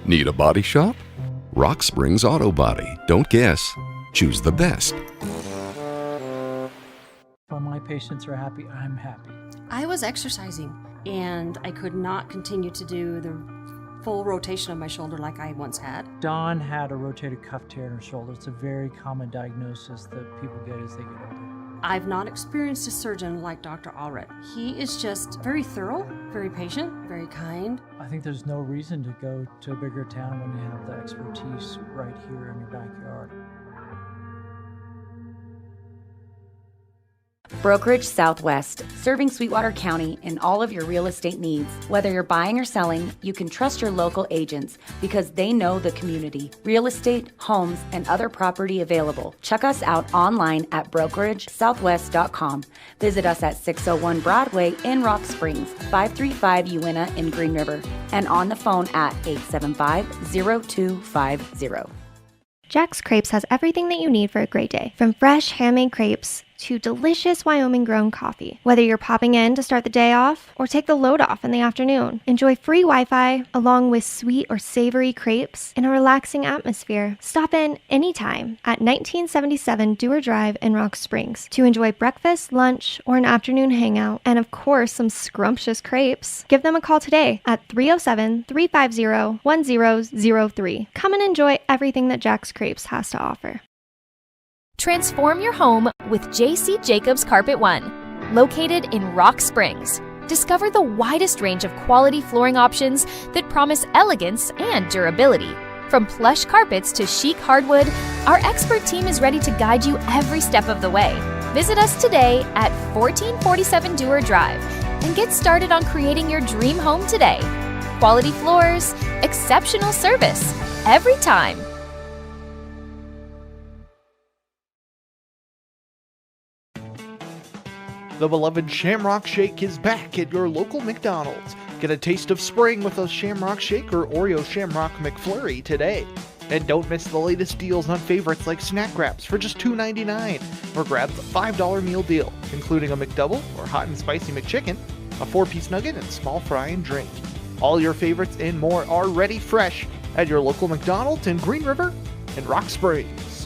Need a body shop? Rock Springs Auto Body. Don't guess. Choose the best. When my patients are happy, I'm happy. I was exercising, and I could not continue to do the full rotation of my shoulder like I once had. Dawn had a rotated cuff tear in her shoulder. It's a very common diagnosis that people get as they get older. I've not experienced a surgeon like Dr. Allred. He is just very thorough, very patient, very kind. I think there's no reason to go to a bigger town when you have the expertise right here in your backyard. Brokerage Southwest, serving Sweetwater County in all of your real estate needs. Whether you're buying or selling, you can trust your local agents because they know the community, real estate, homes, and other property available. Check us out online at brokeragesouthwest.com. Visit us at 601 Broadway in Rock Springs, 535 Uinta in Green River, and on the phone at 875-0250. Jack's Crepes has everything that you need for a great day, from fresh handmade crepes to delicious Wyoming-grown coffee. Whether you're popping in to start the day off or take the load off in the afternoon, enjoy free Wi-Fi along with sweet or savory crepes in a relaxing atmosphere. Stop in anytime at 1977 Dewar Drive in Rock Springs to enjoy breakfast, lunch, or an afternoon hangout, and of course, some scrumptious crepes. Give them a call today at 307-350-1003. Come and enjoy everything that Jack's Crepes has to offer. Transform your home with J.C. Jacobs Carpet One, located in Rock Springs. Discover the widest range of quality flooring options that promise elegance and durability. From plush carpets to chic hardwood, our expert team is ready to guide you every step of the way. Visit us today at 1447 Dewar Drive and get started on creating your dream home today. Quality floors, exceptional service, every time. The beloved Shamrock Shake is back at your local McDonald's. Get a taste of spring with a Shamrock Shake or Oreo Shamrock McFlurry today. And don't miss the latest deals on favorites like Snack Wraps for just $2.99. Or grab the $5 meal deal, including a McDouble or hot and spicy McChicken, a 4-piece nugget, and small fry and drink. All your favorites and more are ready fresh at your local McDonald's in Green River and Rock Springs.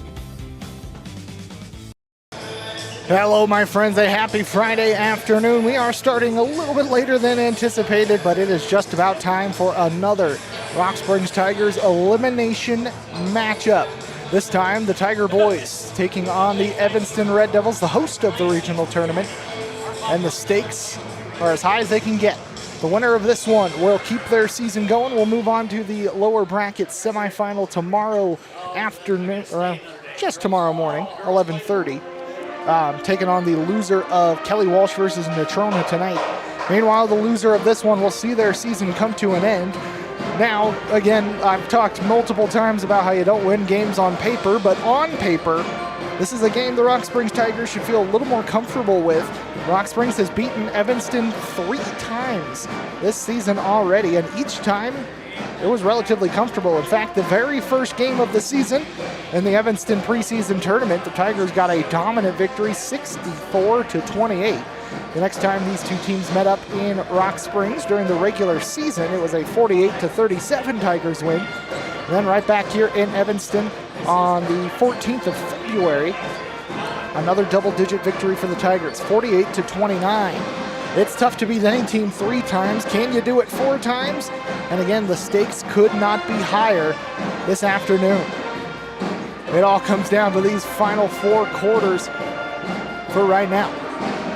Hello, my friends. A happy Friday afternoon. We are starting a little bit later than anticipated, but it is just about time for another Rock Springs Tigers elimination matchup. This time, the Tiger Boys taking on the Evanston Red Devils, the host of the regional tournament, and the stakes are as high as they can get. The winner of this one will keep their season going. We'll move on to the lower bracket semifinal tomorrow afternoon, or just tomorrow morning, 11:30. Taking on the loser of Kelly Walsh versus Natrona tonight. Meanwhile, the loser of this one will see their season come to an end. Now, again, I've talked multiple times about how you don't win games on paper, but on paper, this is a game the Rock Springs Tigers should feel a little more comfortable with. Rock Springs has beaten Evanston 3 times this season already, and each time it was relatively comfortable. In fact, the very first game of the season in the Evanston preseason tournament, the Tigers got a dominant victory, 64-28. The next time these two teams met up in Rock Springs during the regular season, it was a 48-37 Tigers win. And then right back here in Evanston on the 14th of February, another double-digit victory for the Tigers, 48-29. It's tough to beat any team 3 times. Can you do it 4 times? And again, the stakes could not be higher this afternoon. It all comes down to these final 4 quarters for right now.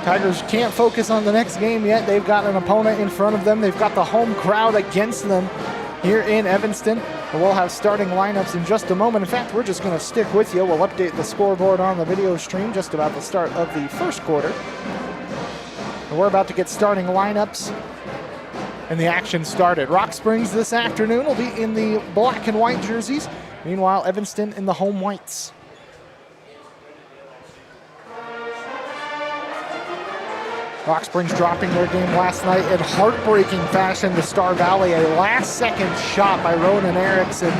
Tigers can't focus on the next game yet. They've got an opponent in front of them. They've got the home crowd against them here in Evanston. And we'll have starting lineups in just a moment. In fact, we're just going to stick with you. We'll update the scoreboard on the video stream just about the start of the first quarter. And we're about to get starting lineups, and the action started. Rock Springs this afternoon will be in the black and white jerseys. Meanwhile, Evanston in the home whites. Rock Springs dropping their game last night in heartbreaking fashion to Star Valley. A last-second shot by Ronan Erickson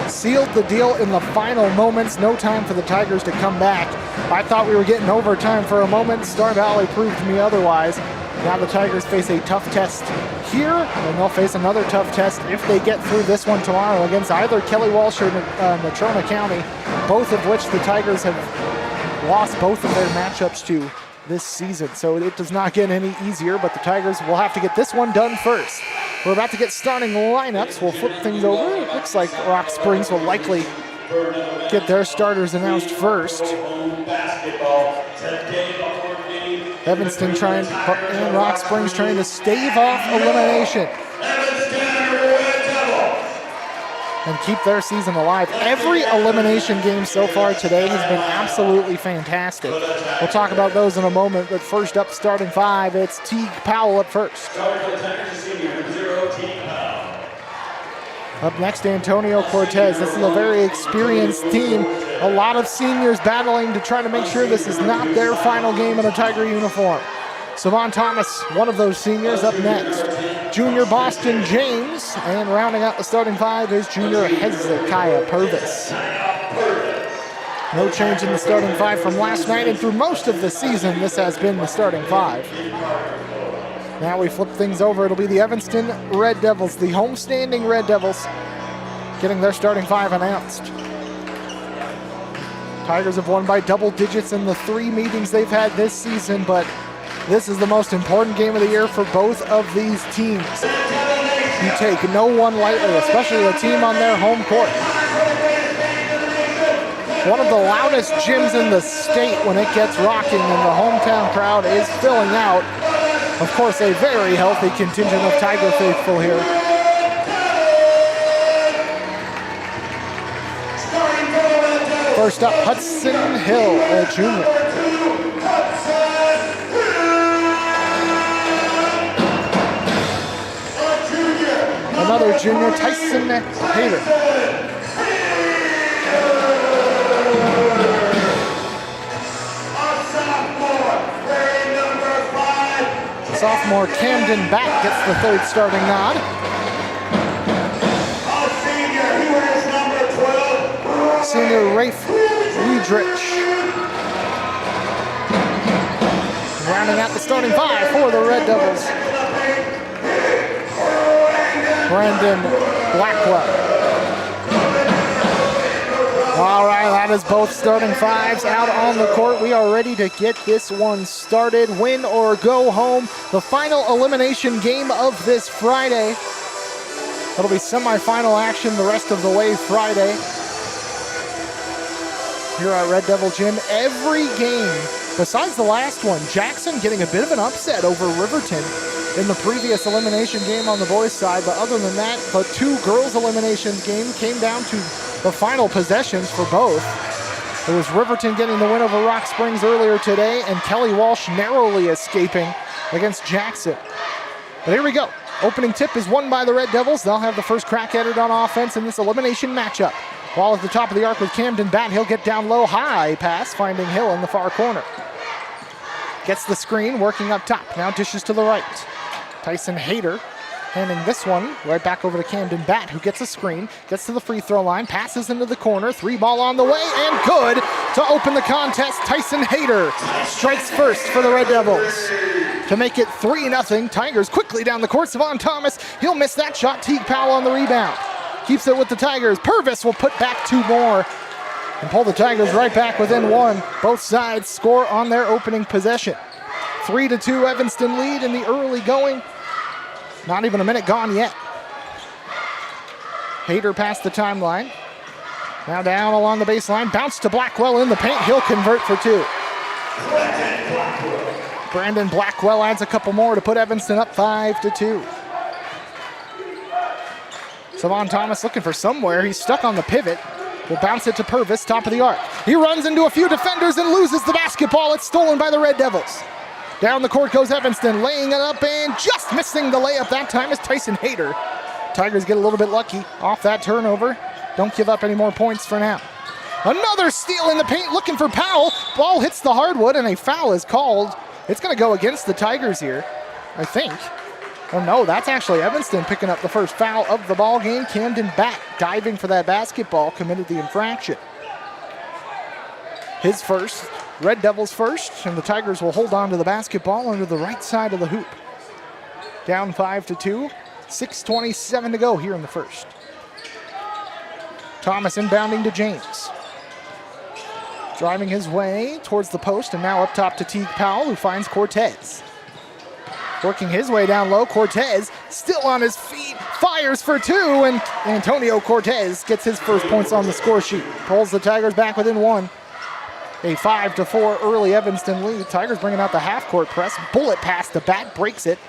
sealed the deal in the final moments. No time for the Tigers to come back. I thought we were getting overtime for a moment. Star Valley proved to me otherwise. Now the Tigers face a tough test here, and they'll face another tough test if they get through this one tomorrow against either Kelly Walsh or Natrona County, both of which the Tigers have lost both of their matchups to this season. So it does not get any easier, but the Tigers will have to get this one done first. We're about to get starting lineups. We'll flip things over. It looks like Rock Springs will likely get their starters announced first. Evanston and Rock Springs trying to stave off elimination and keep their season alive. Every elimination game so far today has been absolutely fantastic. We'll talk about those in a moment, but first up, starting five, it's Teague Powell up first. Up next, Antonio Cortez. This is a very experienced team. A lot of seniors battling to try to make sure this is not their final game in a Tiger uniform. Savon Thomas, one of those seniors, up next. Junior Boston James, and rounding out the starting five is junior Hezekiah Purvis. No change in the starting five from last night, and through most of the season, this has been the starting five. Now we flip things over. It'll be the Evanston Red Devils, the homestanding Red Devils, getting their starting five announced. Tigers have won by double digits in the 3 meetings they've had this season, but this is the most important game of the year for both of these teams. You take no one lightly, especially a team on their home court. One of the loudest gyms in the state when it gets rocking, and the hometown crowd is filling out. Of course, a very healthy contingent of Tiger faithful here. First up, Hudson Hill, a junior. Another junior, Tyson Hayter. Sophomore Camden Batt gets the third starting nod. Senior Rafe Weidrich. Rounding out the starting five for the Red Devils, Brandon Blackwell. All right, that is both starting fives out on the court. We are ready to get this one started. Win or go home. The final elimination game of this Friday. It'll be semifinal action the rest of the way Friday here at Red Devil Gym. Every game, besides the last one, Jackson getting a bit of an upset over Riverton in the previous elimination game on the boys' side. But other than that, the 2 girls' eliminations game came down to the final possessions for both. It was Riverton getting the win over Rock Springs earlier today, and Kelly Walsh narrowly escaping against Jackson. But here we go. Opening tip is won by the Red Devils. They'll have the first crack at it on offense in this elimination matchup. Ball at the top of the arc with Camden Batt. He'll get down low, high pass, finding Hill in the far corner. Gets the screen, working up top. Now dishes to the right. Tyson Hayter handing this one right back over to Camden Batt, who gets a screen, gets to the free throw line, passes into the corner, 3 ball on the way, and good to open the contest. Tyson Hayter strikes first for the Red Devils to make it 3-0. Tigers quickly down the court. Savon Thomas, he'll miss that shot. Teague Powell on the rebound. Keeps it with the Tigers. Purvis will put back 2 more and pull the Tigers right back within 1. Both sides score on their opening possession. 3-2 Evanston lead in the early going. Not even a minute gone yet. Hayter past the timeline. Now down along the baseline. Bounce to Blackwell in the paint. He'll convert for 2. Brandon Blackwell adds a couple more to put Evanston up 5-2. Savon Thomas looking for somewhere. He's stuck on the pivot. Will bounce it to Purvis, top of the arc. He runs into a few defenders and loses the basketball. It's stolen by the Red Devils. Down the court goes Evanston, laying it up and just missing the layup that time is Tyson Hayter. Tigers get a little bit lucky off that turnover. Don't give up any more points for now. Another steal in the paint, looking for Powell. Ball hits the hardwood and a foul is called. It's going to go against the Tigers here, I think. Oh no, that's actually Evanston picking up the first foul of the ball game. Camden Batt diving for that basketball committed the infraction. His first, Red Devils first, and the Tigers will hold on to the basketball under the right side of the hoop. Down 5-2, 6:27 to go here in the first. Thomas inbounding to James. Driving his way towards the post, and now up top to Teague Powell, who finds Cortez. Working his way down low, Cortez still on his feet, fires for two, and Antonio Cortez gets his first points on the score sheet. Pulls the Tigers back within one. A 5-4 early Evanston lead. Tigers bringing out the half-court press. Bullet pass to Bat, breaks it.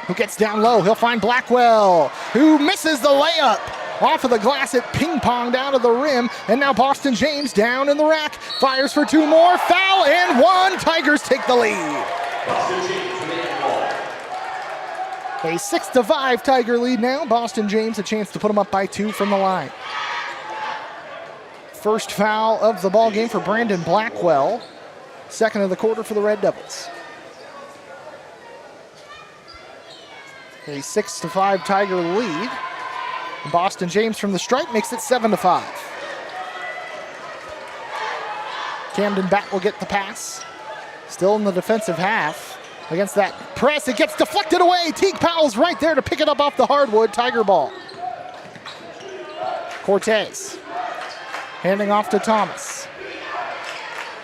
Who gets down low? He'll find Blackwell, who misses the layup. Off of the glass, it ping-ponged out of the rim, and now Boston James down in the rack. Fires for two more, foul and one. Tigers take the lead. A 6-5 Tiger lead now. Boston James a chance to put them up by two from the line. First foul of the ball game for Brandon Blackwell. Second of the quarter for the Red Devils. A 6-5 Tiger lead. Boston James from the stripe makes it 7-5. Camden Bat will get the pass. Still in the defensive half. Against that press, it gets deflected away. Teague Powell's right there to pick it up off the hardwood. Tiger ball. Cortez handing off to Thomas.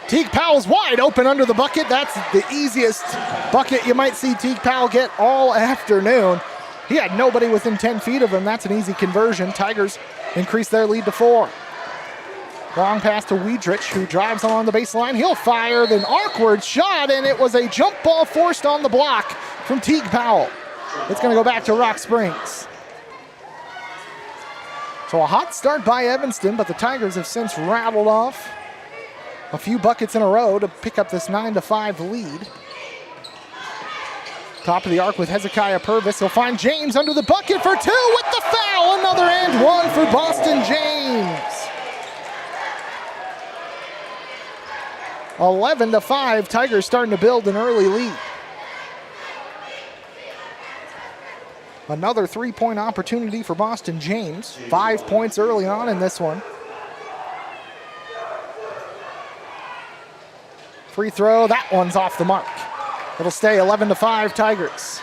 Teague Powell's wide open under the bucket. That's the easiest bucket you might see Teague Powell get all afternoon. He had nobody within 10 feet of him. That's an easy conversion. Tigers increase their lead to 4. Long pass to Wiedrich, who drives along the baseline. He'll fire an awkward shot, and it was a jump ball forced on the block from Teague Powell. It's going to go back to Rock Springs. So a hot start by Evanston, but the Tigers have since rattled off a few buckets in a row to pick up this 9-5 lead. Top of the arc with Hezekiah Purvis. He'll find James under the bucket for two with the foul. Another and one for Boston James. 11-5, Tigers starting to build an early lead. Another three-point opportunity for Boston James. 5 points early on in this one. Free throw, that one's off the mark. It'll stay 11-5 Tigers.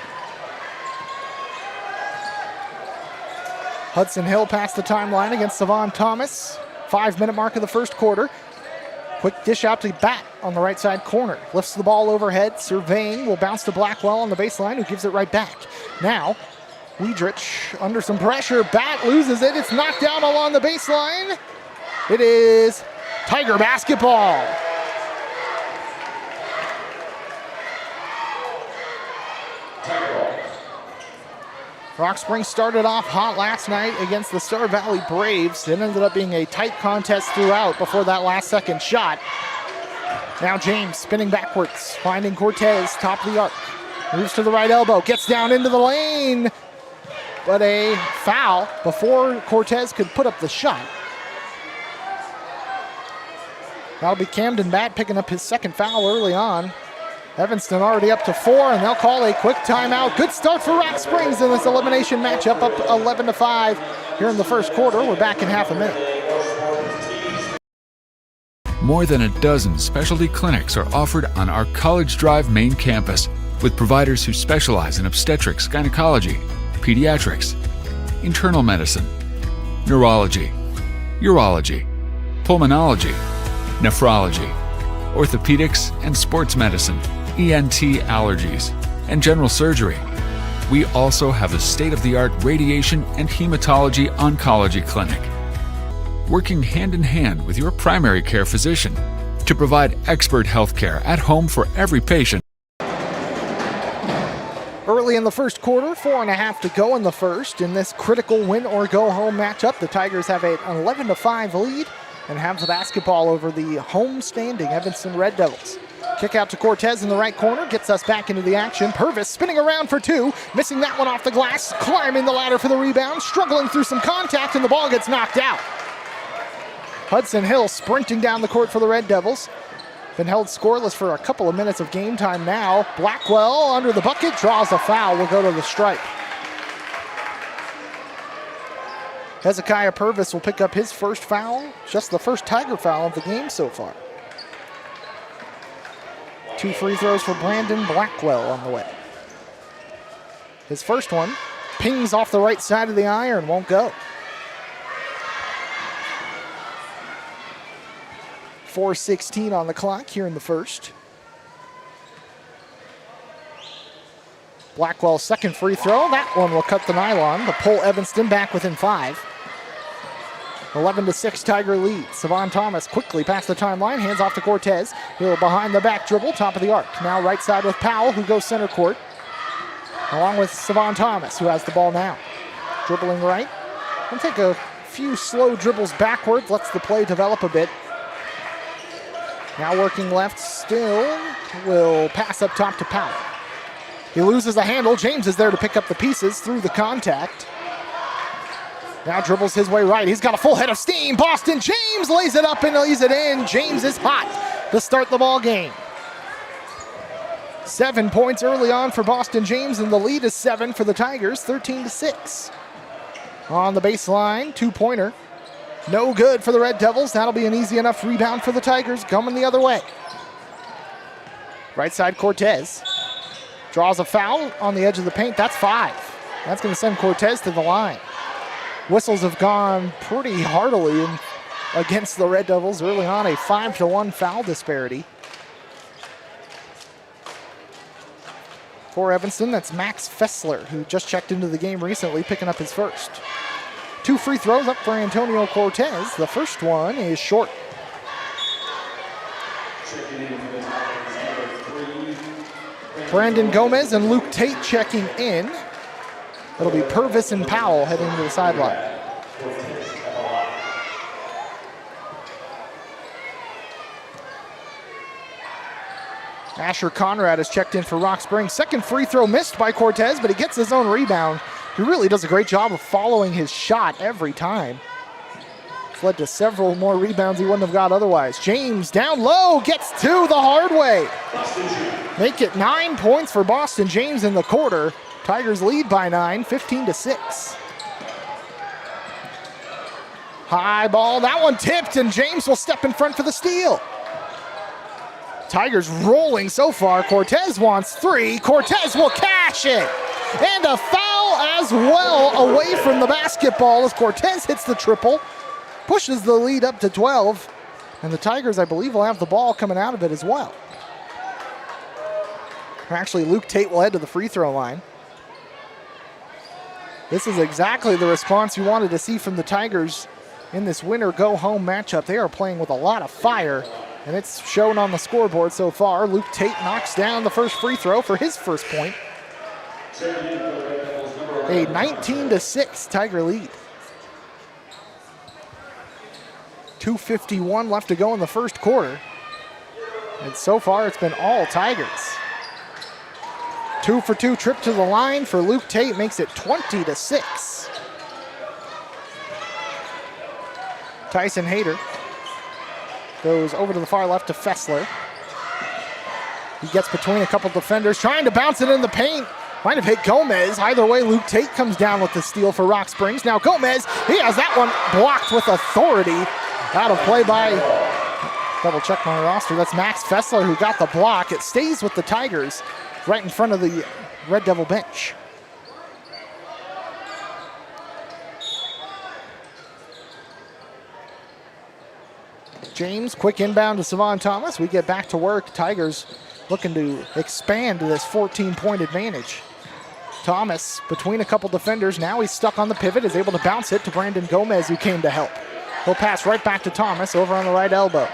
Hudson Hill past the timeline against Savon Thomas. 5-minute mark of the first quarter. Quick dish out to Bat on the right side corner. Lifts the ball overhead, surveying, will bounce to Blackwell on the baseline, who gives it right back. Now, Wiedrich under some pressure. Bat loses it. It's knocked down along the baseline. It is Tiger basketball. Rock Springs started off hot last night against the Star Valley Braves. It ended up being a tight contest throughout before that last second shot. Now James spinning backwards, finding Cortez, top of the arc. Moves to the right elbow, gets down into the lane. But a foul before Cortez could put up the shot. That'll be Camden Bat picking up his second foul early on. Evanston already up to 4, and they'll call a quick timeout. Good start for Rock Springs in this elimination matchup, up 11-5 here in the first quarter. We're back in half a minute. More than a dozen specialty clinics are offered on our College Drive main campus, with providers who specialize in obstetrics, gynecology, pediatrics, internal medicine, neurology, urology, pulmonology, nephrology, orthopedics and sports medicine, ENT allergies, and general surgery. We also have a state-of-the-art radiation and hematology oncology clinic, working hand-in-hand with your primary care physician to provide expert health care at home for every patient. Early in the first quarter, 4.5 to go in the first. In this critical win-or-go-home matchup, the Tigers have an 11-5 lead and have the basketball over the home-standing Evanston Red Devils. Kick out to Cortez in the right corner, gets us back into the action. Purvis spinning around for two, missing that one off the glass, climbing the ladder for the rebound, struggling through some contact, and the ball gets knocked out. Hudson Hill sprinting down the court for the Red Devils. Been held scoreless for a couple of minutes of game time now. Blackwell under the bucket, draws a foul, will go to the stripe. Hezekiah Purvis will pick up his first foul, just the first Tiger foul of the game so far. 2 free throws for Brandon Blackwell on the way. His first one pings off the right side of the iron, won't go. 4:16 on the clock here in the first. Blackwell's second free throw. That one will cut the nylon to pull Evanston back within 5. 11-6 Tiger lead. Savon Thomas quickly past the timeline, hands off to Cortez. He'll behind the back dribble, top of the arc. Now right side with Powell, who goes center court, along with Savon Thomas, who has the ball now. Dribbling right. And take a few slow dribbles backwards, lets the play develop a bit. Now working left, still will pass up top to Powell. He loses the handle. James is there to pick up the pieces through the contact. Now dribbles his way right. He's got a full head of steam. Boston James lays it up and lays it in. James is hot to start the ball game. 7 points early on for Boston James, and the lead is 7 for the Tigers, 13-6. On the baseline, 2-pointer. No good for the Red Devils. That'll be an easy enough rebound for the Tigers, coming the other way. Right side, Cortez. Draws a foul on the edge of the paint. That's 5. That's going to send Cortez to the line. Whistles have gone pretty heartily against the Red Devils early on, a 5-1 foul disparity. For Evanston, that's Max Fessler, who just checked into the game recently, picking up his first. 2 free throws up for Antonio Cortez. The first one is short. Brandon Gomez and Luke Tate checking in. It'll be Purvis and Powell heading to the sideline. Asher Conrad has checked in for Rock Springs. Second free throw missed by Cortez, but he gets his own rebound. He really does a great job of following his shot every time. It's led to several more rebounds he wouldn't have got otherwise. James down low, gets 2 the hard way. Make it 9 points for Boston James in the quarter. Tigers lead by 9, 15-6. High ball, that one tipped, and James will step in front for the steal. Tigers rolling so far. Cortez wants 3. Cortez will cash it. And a foul as well away from the basketball as Cortez hits the triple. Pushes the lead up to 12. And the Tigers, I believe, will have the ball coming out of it as well. Actually, Luke Tate will head to the free throw line. This is exactly the response you wanted to see from the Tigers in this winner-go-home matchup. They are playing with a lot of fire, and it's shown on the scoreboard so far. Luke Tate knocks down the first free throw for his first point. A 19-6 Tiger lead. 2:51 left to go in the first quarter. And so far, it's been all Tigers. 2 for 2 trip to the line for Luke Tate makes it 20-6. Tyson Hayter goes over to the far left to Fessler. He gets between a couple defenders, trying to bounce it in the paint. Might have hit Gomez. Either way, Luke Tate comes down with the steal for Rock Springs. Now Gomez, he has that one blocked with authority. Out of play by, double check my roster, that's Max Fessler who got the block. It stays with the Tigers right in front of the Red Devil bench. James, quick inbound to Savon Thomas. We get back to work. Tigers looking to expand this 14-point advantage. Thomas between a couple defenders. Now he's stuck on the pivot, is able to bounce it to Brandon Gomez, who came to help. He'll pass right back to Thomas over on the right elbow.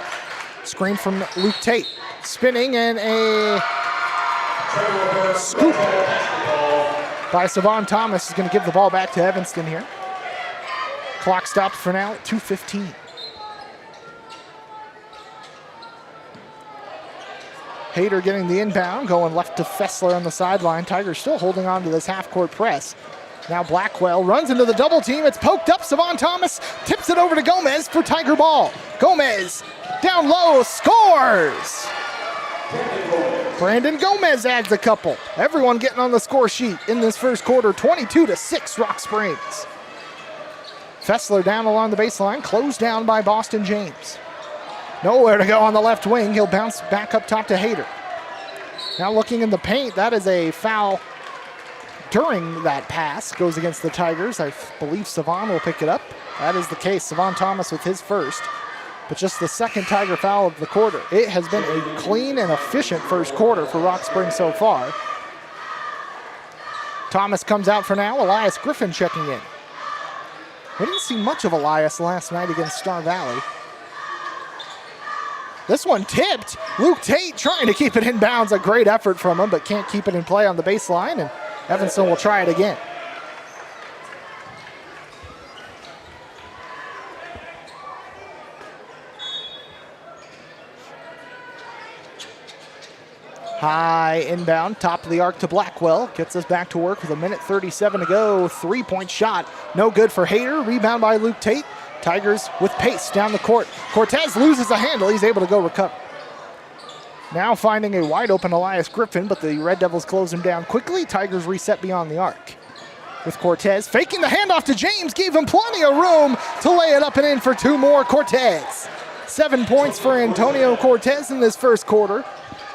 Screen from Luke Tate. Spinning, and a scoop by Savon Thomas is going to give the ball back to Evanston here. Clock stopped for now at 2:15. Hayter getting the inbound, going left to Fessler on the sideline. Tigers still holding on to this half-court press. Now Blackwell runs into the double team. It's poked up. Savon Thomas tips it over to Gomez for Tiger ball. Gomez down low, scores! Brandon Gomez adds a couple. Everyone getting on the score sheet in this first quarter. 22-6 Rock Springs. Fessler down along the baseline, closed down by Boston James. Nowhere to go on the left wing. He'll bounce back up top to Hayter. Now looking in the paint, that is a foul during that pass. Goes against the Tigers. I believe Savon will pick it up. That is the case. Savon Thomas with his first, but just the second Tiger foul of the quarter. It has been a clean and efficient first quarter for Rock Springs so far. Thomas comes out for now. Elias Griffin checking in. We didn't see much of Elias last night against Star Valley. This one tipped. Luke Tate trying to keep it in bounds. A great effort from him, but can't keep it in play on the baseline, and Evanston will try it again. High inbound, top of the arc to Blackwell. Gets us back to work with 1:37 to go. 3-point shot, no good for Hayter. Rebound by Luke Tate. Tigers with pace down the court. Cortez loses the handle. He's able to go recover. Now finding a wide open Elias Griffin, but the Red Devils close him down quickly. Tigers reset beyond the arc. With Cortez faking the handoff to James, gave him plenty of room to lay it up and in for two more. Cortez. 7 points for Antonio Cortez in this first quarter.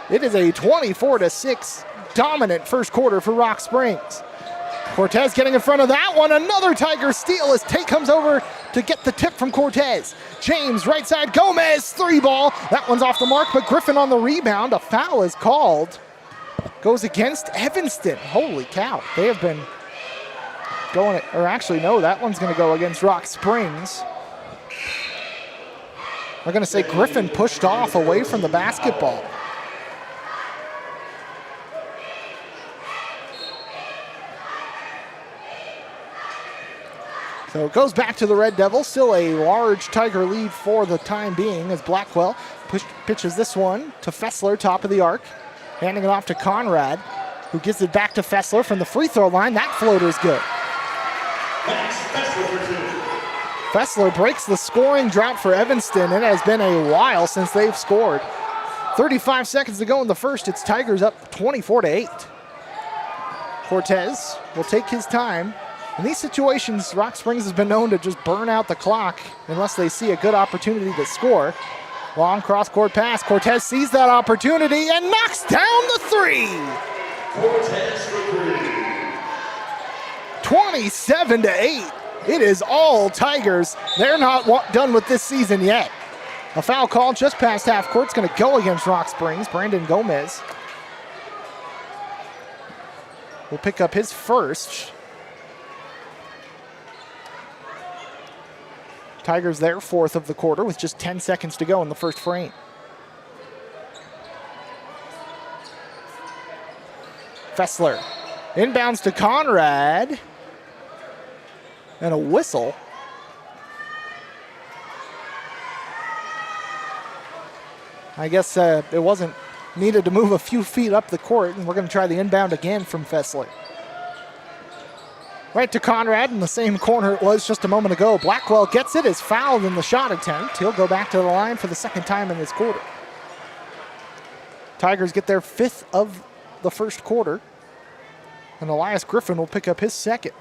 It is a 24-6 dominant first quarter for Rock Springs. Cortez getting in front of that one. Another Tiger steal as Tate comes over to get the tip from Cortez. James, right side, Gomez, three ball. That one's off the mark, but Griffin on the rebound. A foul is called. Goes against Evanston. Holy cow. They have been going, or actually no, that one's going to go against Rock Springs. We're going to say Griffin pushed off away from the basketball. So it goes back to the Red Devils. Still a large Tiger lead for the time being as Blackwell pitches this one to Fessler, top of the arc. Handing it off to Conrad, who gives it back to Fessler from the free throw line. That floater is good. Fessler breaks the scoring drought for Evanston. It has been a while since they've scored. 35 seconds to go in the first. It's Tigers up 24-8. Cortez will take his time. In these situations, Rock Springs has been known to just burn out the clock unless they see a good opportunity to score. Long cross-court pass. Cortez sees that opportunity and knocks down the three. Cortez for three. 27-8. It is all Tigers. They're not done with this season yet. A foul call just past half court. It's going to go against Rock Springs. Brandon Gomez will pick up his first. Tigers their fourth of the quarter with just 10 seconds to go in the first frame. Fessler inbounds to Conrad. And a whistle. I guess it wasn't needed to move a few feet up the court, and we're going to try the inbound again from Fessler. Right to Conrad in the same corner it was just a moment ago. Blackwell gets it, is fouled in the shot attempt. He'll go back to the line for the second time in this quarter. Tigers get their fifth of the first quarter, and Elias Griffin will pick up his second.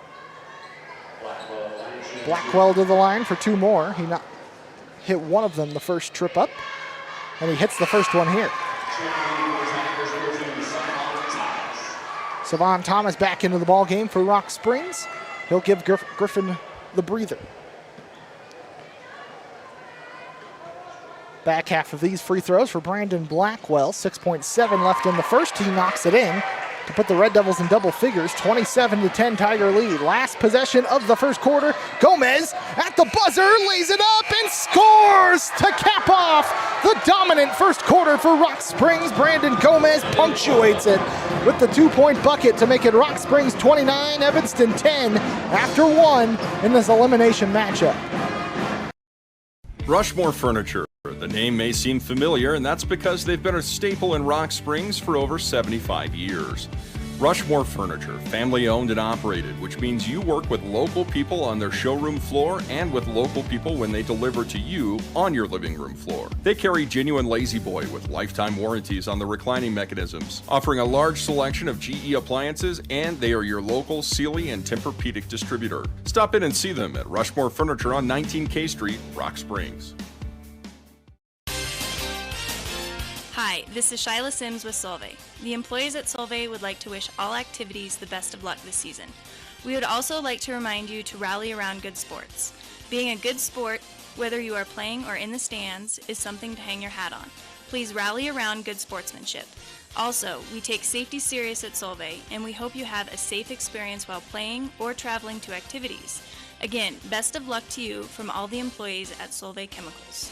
Blackwell to the line for two more. He hit one of them the first trip up, and he hits the first one here. Savon Thomas back into the ball game for Rock Springs. He'll give Griffin the breather. Back half of these free throws for Brandon Blackwell. 6.7 left in the first. He knocks it in to put the Red Devils in double figures. 27-10 Tiger lead. Last possession of the first quarter. Gomez at the buzzer, lays it up and scores to cap off the dominant first quarter for Rock Springs. Brandon Gomez punctuates it with the 2-point bucket to make it Rock Springs 29, Evanston 10 after one in this elimination matchup. Rushmore Furniture. The name may seem familiar, and that's because they've been a staple in Rock Springs for over 75 years. Rushmore Furniture, family owned and operated, which means you work with local people on their showroom floor and with local people when they deliver to you on your living room floor. They carry genuine Lazy Boy with lifetime warranties on the reclining mechanisms, offering a large selection of GE appliances, and they are your local Sealy and Tempur-Pedic distributor. Stop in and see them at Rushmore Furniture on 19K Street, Rock Springs. Hi, This is Shyla Sims with Solvay. The employees at Solvay would like to wish all activities the best of luck this season. We would also like to remind you to rally around good sports. Being a good sport, whether you are playing or in the stands, is something to hang your hat on. Please rally around good sportsmanship. Also, we take safety serious at Solvay, and we hope you have a safe experience while playing or traveling to activities. Again, best of luck to you from all the employees at Solvay Chemicals.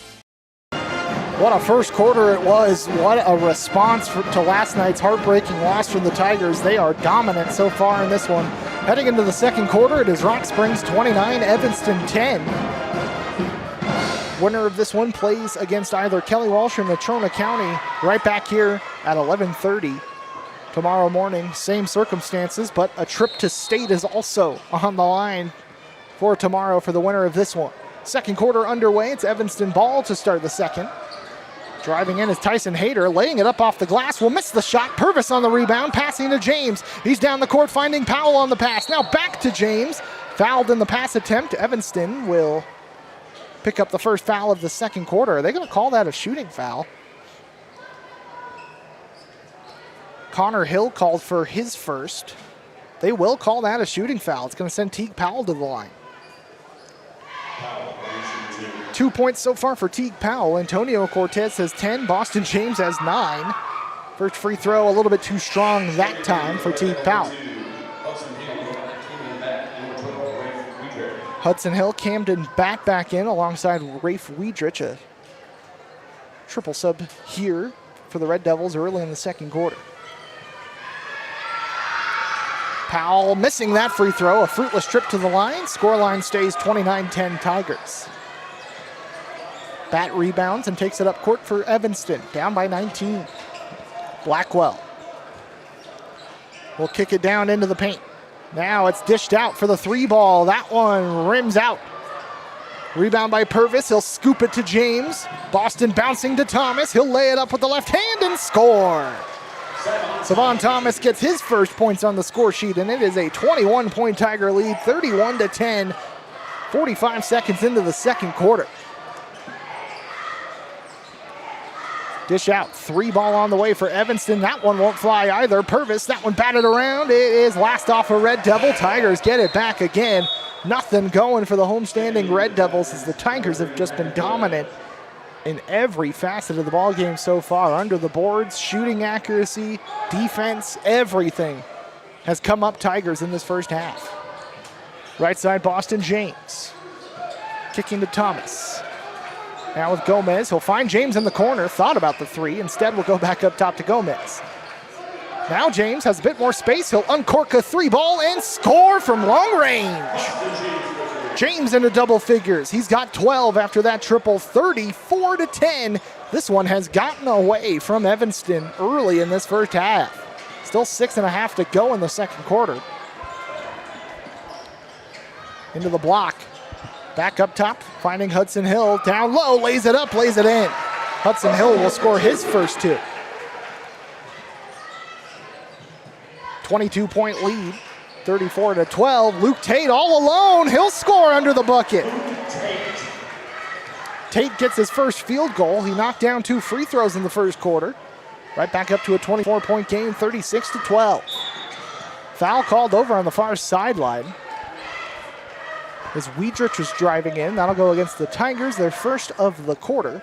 What a first quarter it was. What a response to last night's heartbreaking loss from the Tigers. They are dominant so far in this one. Heading into the second quarter, it is Rock Springs 29, Evanston 10. Winner of this one plays against either Kelly Walsh or Natrona County right back here at 11:30 tomorrow morning. Same circumstances, but a trip to state is also on the line for tomorrow for the winner of this one. Second quarter underway. It's Evanston ball to start the second. Driving in is Tyson Hayter, laying it up off the glass, will miss the shot. Purvis on the rebound, passing to James. He's down the court, finding Powell on the pass. Now back to James. Fouled in the pass attempt. Evanston will pick up the first foul of the second quarter. Are they going to call that a shooting foul? Connor Hill called for his first. They will call that a shooting foul. It's going to send Teague Powell to the line. 2 points so far for Teague Powell. Antonio Cortez has 10. Boston James has 9. First free throw a little bit too strong that time for Teague Powell. Hudson Hill, Camden Bat back in alongside Rafe Weidrich. A triple sub here for the Red Devils early in the second quarter. Powell missing that free throw. A fruitless trip to the line. Scoreline stays 29-10 Tigers. Bat rebounds and takes it up court for Evanston, down by 19. Blackwell will kick it down into the paint. Now it's dished out for the three ball. That one rims out. Rebound by Purvis. He'll scoop it to James. Boston bouncing to Thomas. He'll lay it up with the left hand and score. Savon Thomas gets his first points on the score sheet, and it is a 21-point Tiger lead, 31-10, 45 seconds into the second quarter. Dish out, three ball on the way for Evanston. That one won't fly either. Purvis, that one batted around. It is last off a Red Devil. Tigers get it back again. Nothing going for the homestanding Red Devils as the Tigers have just been dominant in every facet of the ball game so far. Under the boards, shooting accuracy, defense, everything has come up Tigers in this first half. Right side, Boston James. Kicking to Thomas. Now with Gomez, he'll find James in the corner. Thought about the three. Instead, will go back up top to Gomez. Now James has a bit more space. He'll uncork a three ball and score from long range. James into double figures. He's got 12 after that triple, 34-10. This one has gotten away from Evanston early in this first half. Still 6.5 to go in the second quarter. Into the block. Back up top, finding Hudson Hill. Down low, lays it up, lays it in. Hudson Hill will score his first two. 22-point lead, 34-12. Luke Tate all alone. He'll score under the bucket. Tate gets his first field goal. He knocked down 2 free throws in the first quarter. Right back up to a 24-point game, 36-12. Foul called over on the far sideline as Weidrich was driving in. That'll go against the Tigers, their first of the quarter.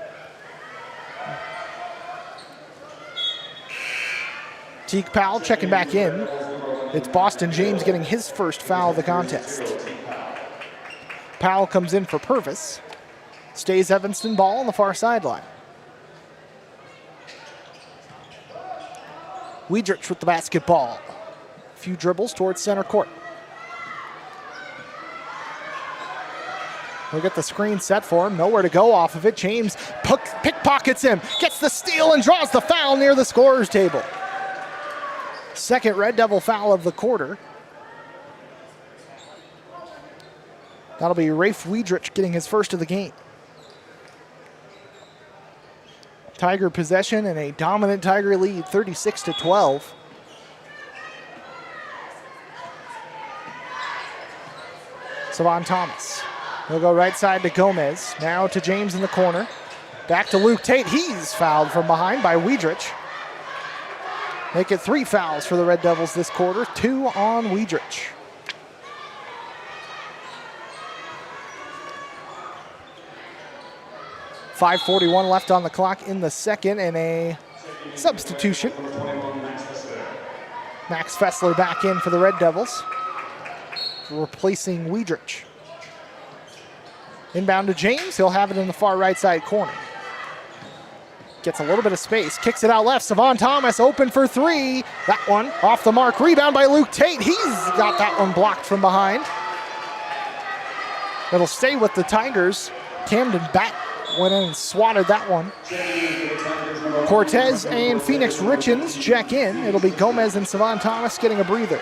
Teague Powell checking back in. It's Boston James getting his first foul of the contest. Powell comes in for Purvis. Stays Evanston ball on the far sideline. Weidrich with the basketball. A few dribbles towards center court. We'll get the screen set for him. Nowhere to go off of it. James pickpockets him. Gets the steal and draws the foul near the scorer's table. Second Red Devil foul of the quarter. That'll be Rafe Weidrich getting his first of the game. Tiger possession and a dominant Tiger lead, 36-12. Savon Thomas. He'll go right side to Gomez. Now to James in the corner. Back to Luke Tate. He's fouled from behind by Weidrich. Make it 3 fouls for the Red Devils this quarter, 2 on Weidrich. .5:41 left on the clock in the second, and a substitution. Max Fessler back in for the Red Devils, replacing Weidrich. Inbound to James, he'll have it in the far right side corner. Gets a little bit of space, kicks it out left. Savon Thomas open for 3. That one off the mark. Rebound by Luke Tate. He's got that one blocked from behind. It'll stay with the Tigers. Camden Batt went in and swatted that one. Cortez and Phoenix Richens check in. It'll be Gomez and Savon Thomas getting a breather.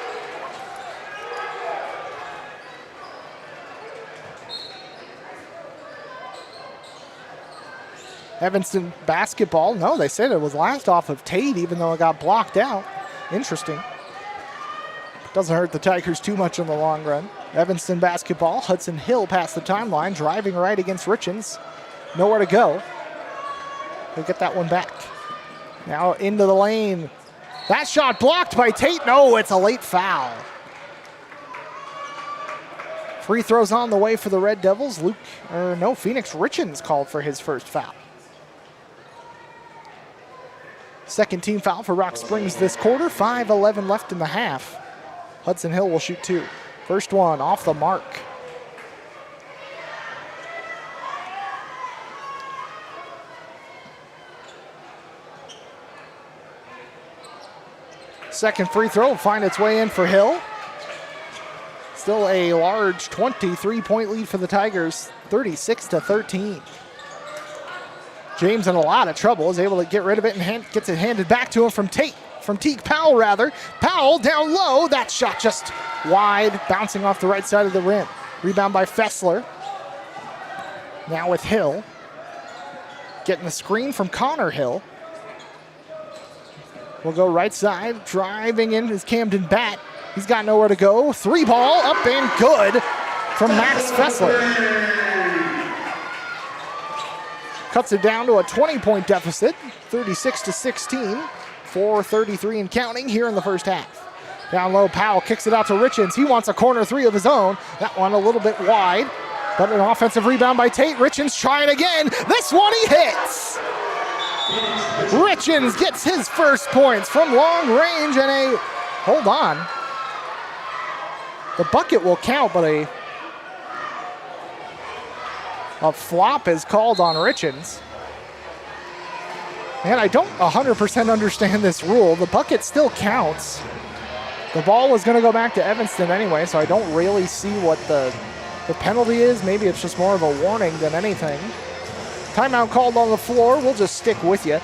Evanston basketball. No, they said it was last off of Tate, even though it got blocked out. Interesting. Doesn't hurt the Tigers too much in the long run. Evanston basketball. Hudson Hill past the timeline, driving right against Richens. Nowhere to go. He'll get that one back. Now into the lane. That shot blocked by Tate. No, it's a late foul. Free throws on the way for the Red Devils. Phoenix Richens called for his first foul. Second team foul for Rock Springs this quarter. 5:11 left in the half. Hudson Hill will shoot 2. First one off the mark. Second free throw will find its way in for Hill. Still a large 23-point lead for the Tigers, 36-13. James in a lot of trouble, is able to get rid of it and gets it handed back to him from Teague Powell rather. Powell down low, that shot just wide, bouncing off the right side of the rim. Rebound by Fessler. Now with Hill. Getting the screen from Connor Hill. We'll go right side, driving in is Camden Batt. He's got nowhere to go. 3 ball, up and good from Max Fessler. Cuts it down to a 20-point deficit, 36-16. 4:33 and counting here in the first half. Down low, Powell kicks it out to Richens. He wants a corner 3 of his own. That one a little bit wide, but an offensive rebound by Tate. Richens trying again. This one he hits. Richens gets his first points from long range, and hold on. The bucket will count, but a flop is called on Richens. And I don't 100% understand this rule. The bucket still counts. The ball was going to go back to Evanston anyway, so I don't really see what the penalty is. Maybe it's just more of a warning than anything. Timeout called on the floor. We'll just stick with you.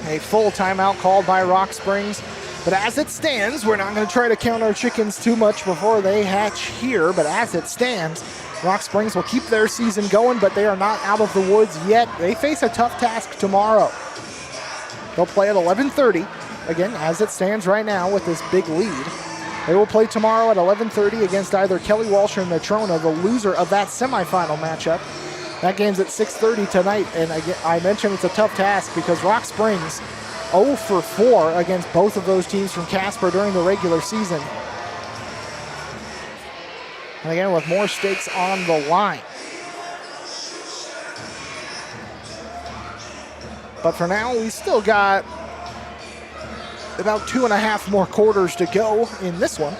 A full timeout called by Rock Springs. But as it stands, we're not going to try to count our chickens too much before they hatch here. But as it stands, Rock Springs will keep their season going, but they are not out of the woods yet. They face a tough task tomorrow. They'll play at 11:30. Again, as it stands right now with this big lead. They will play tomorrow at 11:30 against either Kelly Walsh or Natrona, the loser of that semifinal matchup. That game's at 6:30 tonight, and I mentioned it's a tough task because Rock Springs 0 for 4 against both of those teams from Casper during the regular season. And again, with more stakes on the line. But for now, we still got about 2.5 more quarters to go in this one.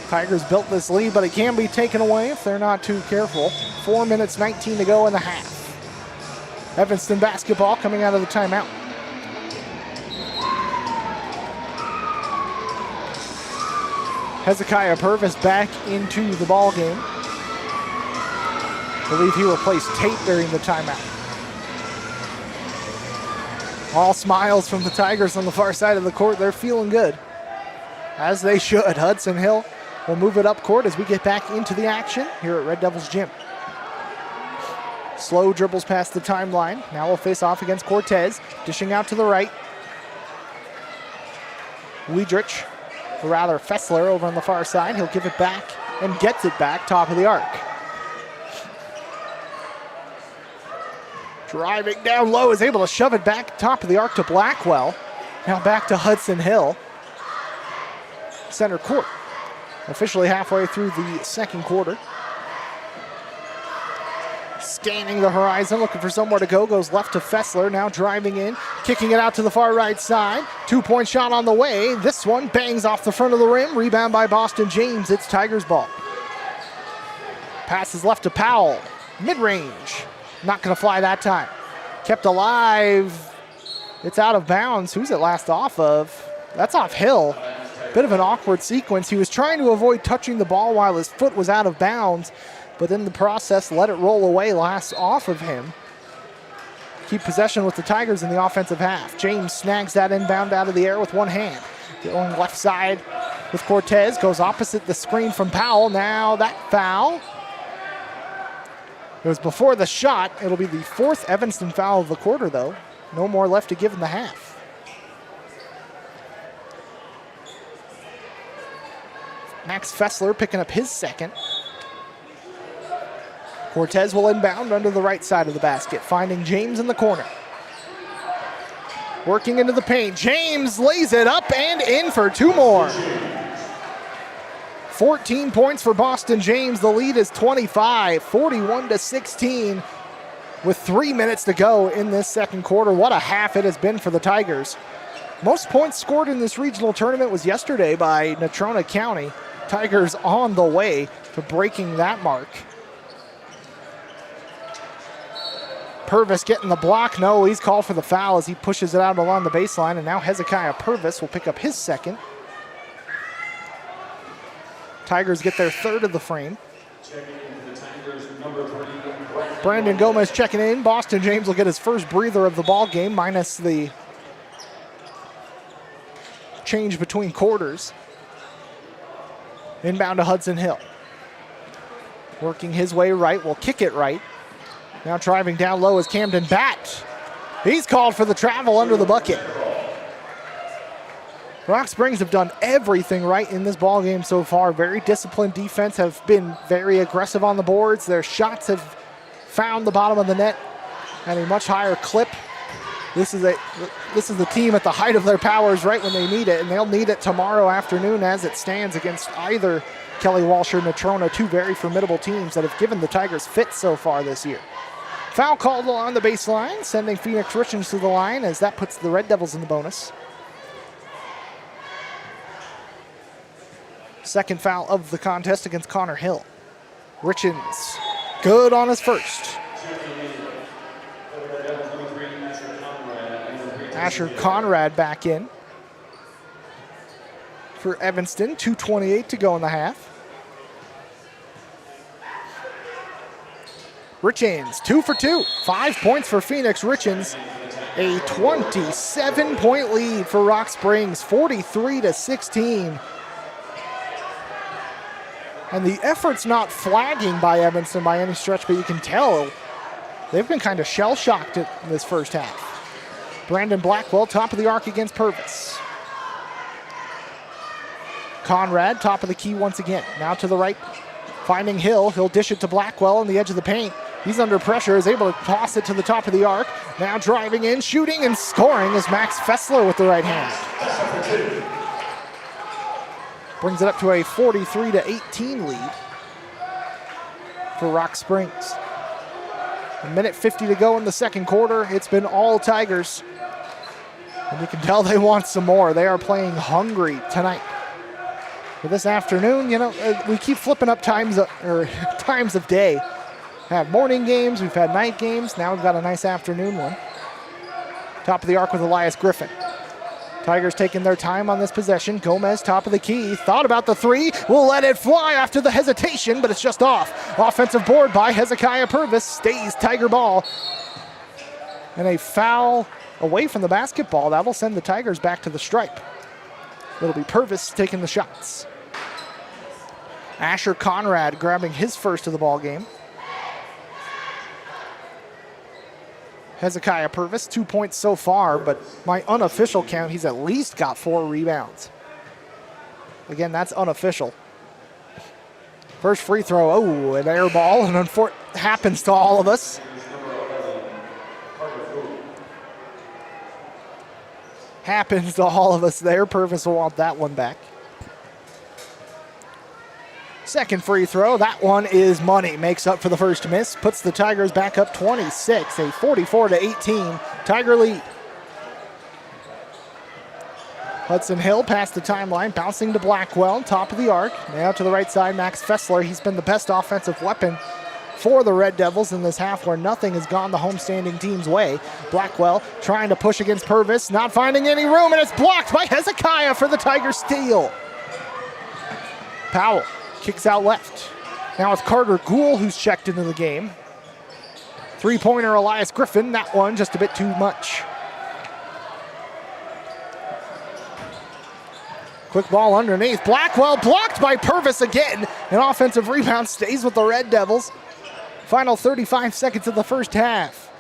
Tigers built this lead, but it can be taken away if they're not too careful. 4 minutes, 19 to go in the half. Evanston basketball coming out of the timeout. Hezekiah Purvis back into the ball game. I believe he replaced Tate during the timeout. All smiles from the Tigers on the far side of the court. They're feeling good, as they should. Hudson Hill will move it up court as we get back into the action here at Red Devils Gym. Slow dribbles past the timeline. Now we'll face off against Cortez, dishing out to the right. Weidrich, or rather Fessler, over on the far side. He'll give it back and gets it back top of the arc. Driving down low, is able to shove it back top of the arc to Blackwell. Now back to Hudson Hill. Center court. Officially halfway through the second quarter. Scanning the horizon, looking for somewhere to go. Goes left to Fessler, now driving in. Kicking it out to the far right side. 2-point shot on the way. This one bangs off the front of the rim. Rebound by Boston James. It's Tigers ball. Passes left to Powell. Mid-range. Not going to fly that time. Kept alive. It's out of bounds. Who's it last off of? That's off Hill. Bit of an awkward sequence. He was trying to avoid touching the ball while his foot was out of bounds, but in the process, let it roll away last off of him. Keep possession with the Tigers in the offensive half. James snags that inbound out of the air with one hand. Going left side with Cortez. Goes opposite the screen from Powell. Now that foul. It was before the shot. It'll be the fourth Evanston foul of the quarter, though. No more left to give in the half. Max Fessler picking up his second. Cortez will inbound under the right side of the basket, finding James in the corner. Working into the paint. James lays it up and in for two more. 14 points for Boston James. The lead is 25, 41-16 with 3 minutes to go in this second quarter. What a half it has been for the Tigers. Most points scored in this regional tournament was yesterday by Natrona County. Tigers on the way to breaking that mark. Purvis getting the block. No, he's called for the foul as he pushes it out along the baseline, and now Hezekiah Purvis will pick up his second. Tigers get their third of the frame. Brandon Gomez checking in. Boston James will get his first breather of the ball game, minus the change between quarters. Inbound to Hudson Hill. Working his way right, will kick it right. Now driving down low is Camden Batt. He's called for the travel under the bucket. Rock Springs have done everything right in this ball game so far. Very disciplined defense, have been very aggressive on the boards. Their shots have found the bottom of the net at a much higher clip. This is the team at the height of their powers right when they need it, and they'll need it tomorrow afternoon as it stands against either Kelly Walsh or Natrona, two very formidable teams that have given the Tigers fits so far this year. Foul called along the baseline, sending Phoenix Richards to the line as that puts the Red Devils in the bonus. Second foul of the contest against Connor Hill. Richards, good on his first. Asher Conrad back in for Evanston. 2:28 to go in the half. Richens, 2 for 2. 5 points for Phoenix Richens. A 27-point lead for Rock Springs, 43-16. And the effort's not flagging by Evanston by any stretch, but you can tell they've been kind of shell-shocked in this first half. Brandon Blackwell, top of the arc against Purvis. Conrad, top of the key once again. Now to the right, finding Hill. He'll dish it to Blackwell on the edge of the paint. He's under pressure, is able to toss it to the top of the arc. Now driving in, shooting, and scoring is Max Fessler with the right hand. Brings it up to a 43-18 lead for Rock Springs. A minute 50 to go in the second quarter. It's been all Tigers. And you can tell they want some more. They are playing hungry tonight. For this afternoon, you know, we keep flipping up times of day. We've had morning games, we've had night games. Now we've got a nice afternoon one. Top of the arc with Elias Griffin. Tigers taking their time on this possession. Gomez, top of the key, thought about the three, will let it fly after the hesitation, but it's just off. Offensive board by Hezekiah Purvis, stays Tiger ball. And a foul away from the basketball. That'll send the Tigers back to the stripe. It'll be Purvis taking the shots. Asher Conrad grabbing his first of the ball game. Hezekiah Purvis, 2 points so far, but my unofficial count, he's at least got 4 rebounds. Again, that's unofficial. First free throw, oh, an air ball, and happens to all of us. Happens to all of us there. Purvis will want that one back. Second free throw, that one is money. Makes up for the first miss, puts the Tigers back up 26, a 44-18 Tiger lead. Hudson Hill past the timeline, bouncing to Blackwell, top of the arc. Now to the right side, Max Fessler. He's been the best offensive weapon for the Red Devils in this half where nothing has gone the homestanding team's way. Blackwell trying to push against Purvis, not finding any room, and it's blocked by Hezekiah for the Tiger steal. Powell kicks out left. Now it's Carter Gould who's checked into the game. Three-pointer Elias Griffin, that one just a bit too much. Quick ball underneath. Blackwell blocked by Purvis again. An offensive rebound stays with the Red Devils. Final 35 seconds of the first half.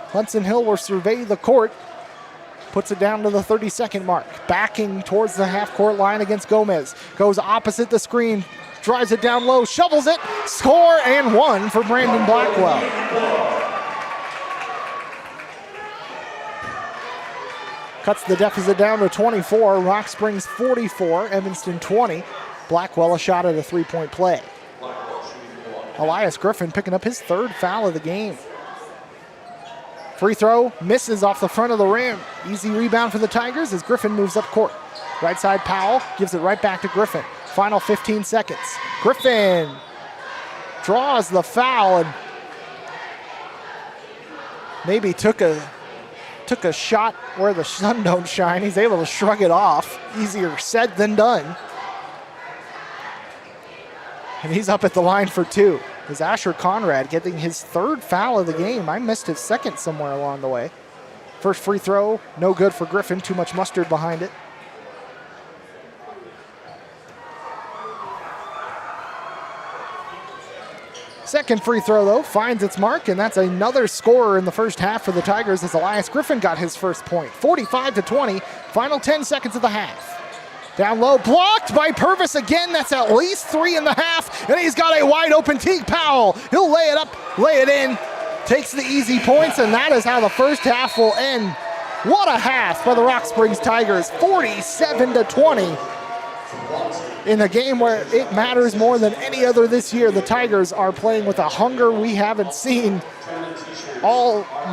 Hudson Hill will survey the court. Puts it down to the 30-second mark. Backing towards the half-court line against Gomez. Goes opposite the screen. Drives it down low. Shovels it. Score and one for Brandon Blackwell. Cuts the deficit down to 24. Rock Springs 44. Evanston 20. Blackwell a shot at a three-point play. Elias Griffin picking up his third foul of the game. Free throw misses off the front of the rim. Easy rebound for the Tigers as Griffin moves up court. Right side Powell gives it right back to Griffin. Final 15 seconds. Griffin draws the foul and maybe took a shot where the sun don't shine. He's able to shrug it off. Easier said than done. And he's up at the line for two. Is Asher Conrad getting his third foul of the game? I missed his second somewhere along the way. First free throw, no good for Griffin. Too much mustard behind it. Second free throw, though, finds its mark, and that's another scorer in the first half for the Tigers as Elias Griffin got his first point. 45-20, final 10 seconds of the half. Down low, blocked by Purvis again. That's at least 3.5, and he's got a wide open Teague Powell. He'll lay it up, lay it in, takes the easy points, and that is how the first half will end. What a half by the Rock Springs Tigers, 47-20. In a game where it matters more than any other this year, the Tigers are playing with a hunger we haven't seen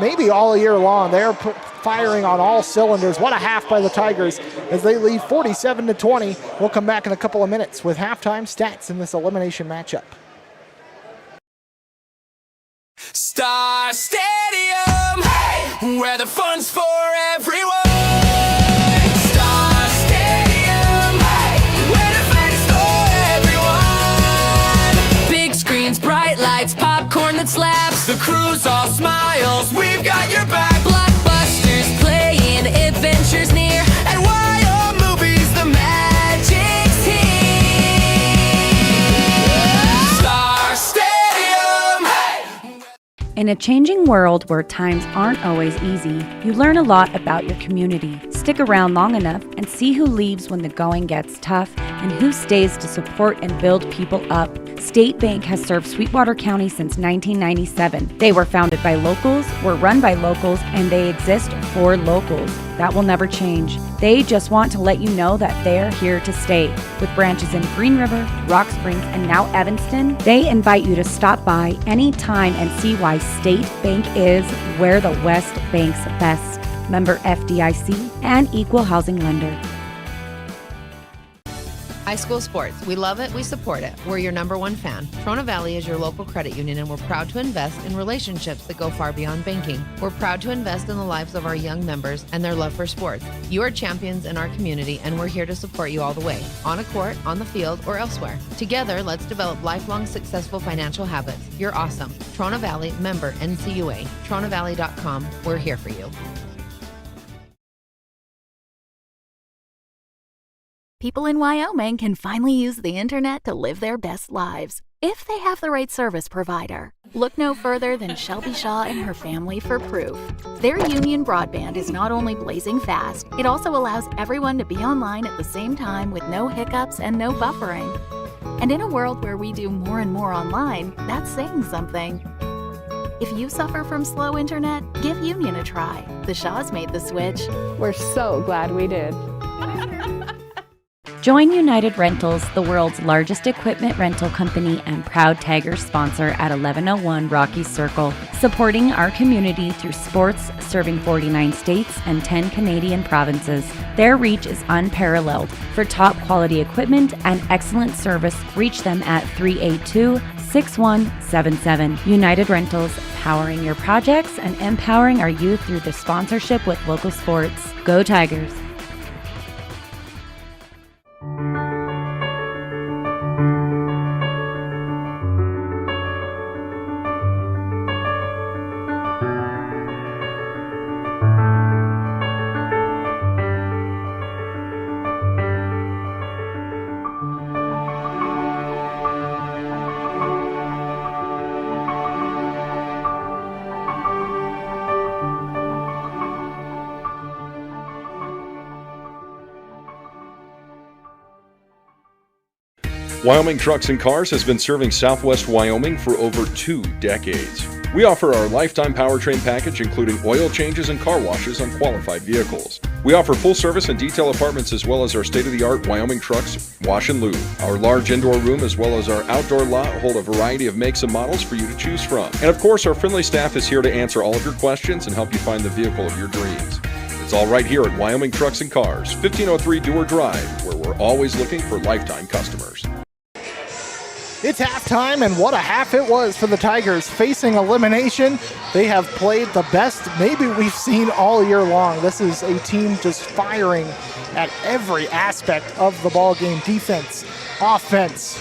maybe all year long. They're firing on all cylinders. What a half by the Tigers as they lead 47-20. We'll come back in a couple of minutes with halftime stats in this elimination matchup. Star Stadium, hey! Where the fun's for everyone. Star Stadium, hey! Where the fun's for everyone. Big screens, bright lights, popcorn that slaps. The crew's all smiles, we've got your back. Blockbusters playing, adventures near, and wild movies, the magic's here. Star Stadium, hey! In a changing world where times aren't always easy, you learn a lot about your community. Stick around long enough and see who leaves when the going gets tough and who stays to support and build people up. State Bank has served Sweetwater County since 1997. They were founded by locals, were run by locals, and they exist for locals. That will never change. They just want to let you know that they're here to stay. With branches in Green River, Rock Springs, and now Evanston, they invite you to stop by anytime and see why State Bank is where the West banks best. Member FDIC and equal housing lender. High school sports. We love it. We support it. We're your #1 fan. Trona Valley is your local credit union, and we're proud to invest in relationships that go far beyond banking. We're proud to invest in the lives of our young members and their love for sports. You are champions in our community, and we're here to support you all the way, on a court, on the field, or elsewhere. Together, let's develop lifelong successful financial habits. You're awesome. Trona Valley, member NCUA. TronaValley.com. We're here for you. People in Wyoming can finally use the internet to live their best lives, if they have the right service provider. Look no further than Shelby Shaw and her family for proof. Their Union broadband is not only blazing fast, it also allows everyone to be online at the same time with no hiccups and no buffering. And in a world where we do more and more online, that's saying something. If you suffer from slow internet, give Union a try. The Shaws made the switch. We're so glad we did. Join United Rentals, the world's largest equipment rental company and proud Tigers sponsor at 1101 Rocky Circle, supporting our community through sports, serving 49 states and 10 Canadian provinces. Their reach is unparalleled. For top quality equipment and excellent service, reach them at 382-6177. United Rentals, powering your projects and empowering our youth through the sponsorship with local sports. Go Tigers! Wyoming Trucks and Cars has been serving Southwest Wyoming for over 2 decades. We offer our lifetime powertrain package, including oil changes and car washes on qualified vehicles. We offer full service and detail apartments, as well as our state-of-the-art Wyoming Trucks Wash and Lube. Our large indoor room as well as our outdoor lot hold a variety of makes and models for you to choose from. And of course, our friendly staff is here to answer all of your questions and help you find the vehicle of your dreams. It's all right here at Wyoming Trucks and Cars, 1503 Dewar Drive, where we're always looking for lifetime customers. It's halftime, and what a half it was for the Tigers. Facing elimination, they have played the best maybe we've seen all year long. This is a team just firing at every aspect of the ball game. Defense, offense,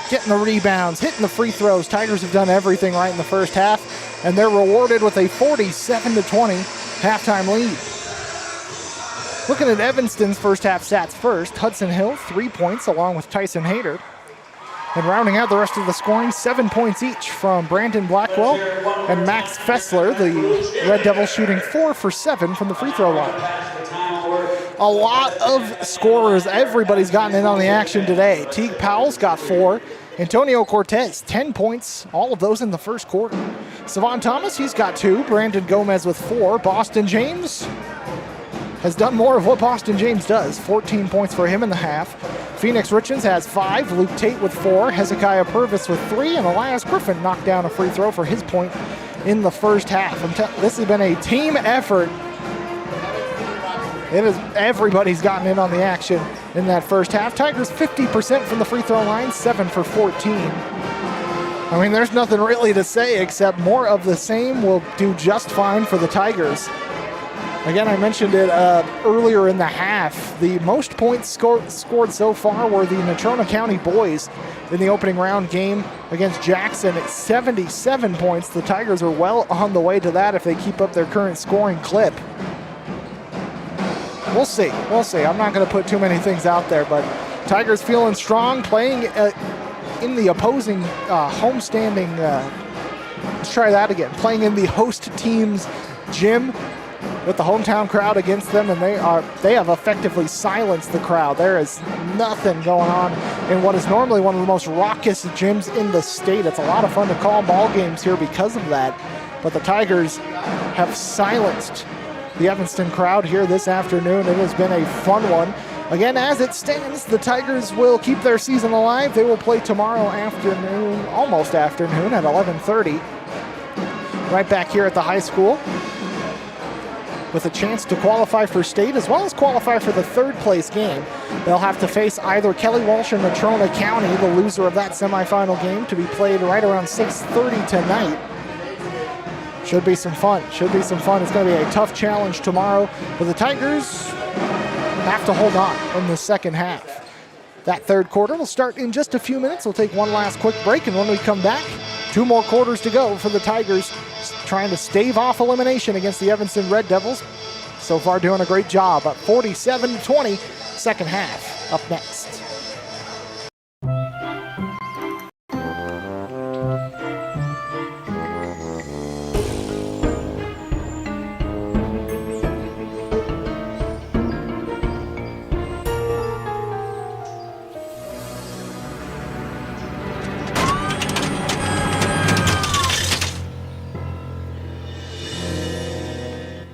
getting the rebounds, hitting the free throws. Tigers have done everything right in the first half, and they're rewarded with a 47-20 halftime lead. Looking at Evanston's first half stats first, Hudson Hill, 3 points along with Tyson Hayter. And rounding out the rest of the scoring, 7 points each from Brandon Blackwell and Max Fessler, the Red Devils shooting 4 for 7 from the free throw line. A lot of scorers. Everybody's gotten in on the action today. Teague Powell's got 4. Antonio Cortez, 10 points, all of those in the first quarter. Savon Thomas, he's got 2. Brandon Gomez with 4. Boston James has done more of what Boston James does. 14 points for him in the half. Phoenix Richards has 5. Luke Tate with 4. Hezekiah Purvis with 3. And Elias Griffin knocked down a free throw for his point in the first half. This has been a team effort. Everybody's gotten in on the action in that first half. Tigers 50% from the free throw line, 7 for 14. I mean, there's nothing really to say except more of the same will do just fine for the Tigers. Again, I mentioned it earlier in the half. The most points scored so far were the Natrona County boys in the opening round game against Jackson at 77 points. The Tigers are well on the way to that if they keep up their current scoring clip. We'll see. I'm not going to put too many things out there, but Tigers feeling strong, playing in the opposing homestanding. Let's try that again. Playing in the host team's gym with the hometown crowd against them, and they have effectively silenced the crowd. There is nothing going on in what is normally one of the most raucous gyms in the state. It's a lot of fun to call ball games here because of that, but the Tigers have silenced the Evanston crowd here this afternoon. It has been a fun one. Again, as it stands, the Tigers will keep their season alive. They will play tomorrow afternoon, almost afternoon, at 11:30, right back here at the high school, with a chance to qualify for state as well as qualify for the third place game. They'll have to face either Kelly Walsh or Natrona County, the loser of that semifinal game, to be played right around 6:30 tonight. Should be some fun. It's going to be a tough challenge tomorrow, but the Tigers have to hold on in the second half. That third quarter will start in just a few minutes. We'll take one last quick break, and when we come back, 2 more quarters to go for the Tigers, trying to stave off elimination against the Evanston Red Devils. So far doing a great job. At 47-20, second half up next.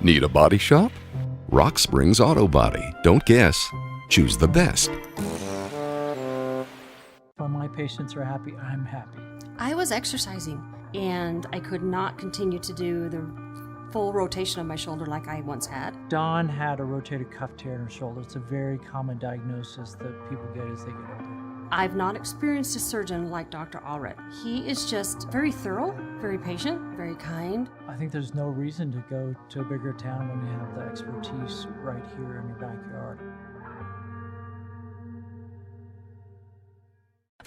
Need a body shop? Rock Springs Auto Body. Don't guess. Choose the best. When my patients are happy, I'm happy. I was exercising, and I could not continue to do the full rotation of my shoulder like I once had. Dawn had a rotated cuff tear in her shoulder. It's a very common diagnosis that people get as they get older. I've not experienced a surgeon like Dr. Allred. He is just very thorough, very patient, very kind. I think there's no reason to go to a bigger town when you have the expertise right here in your backyard.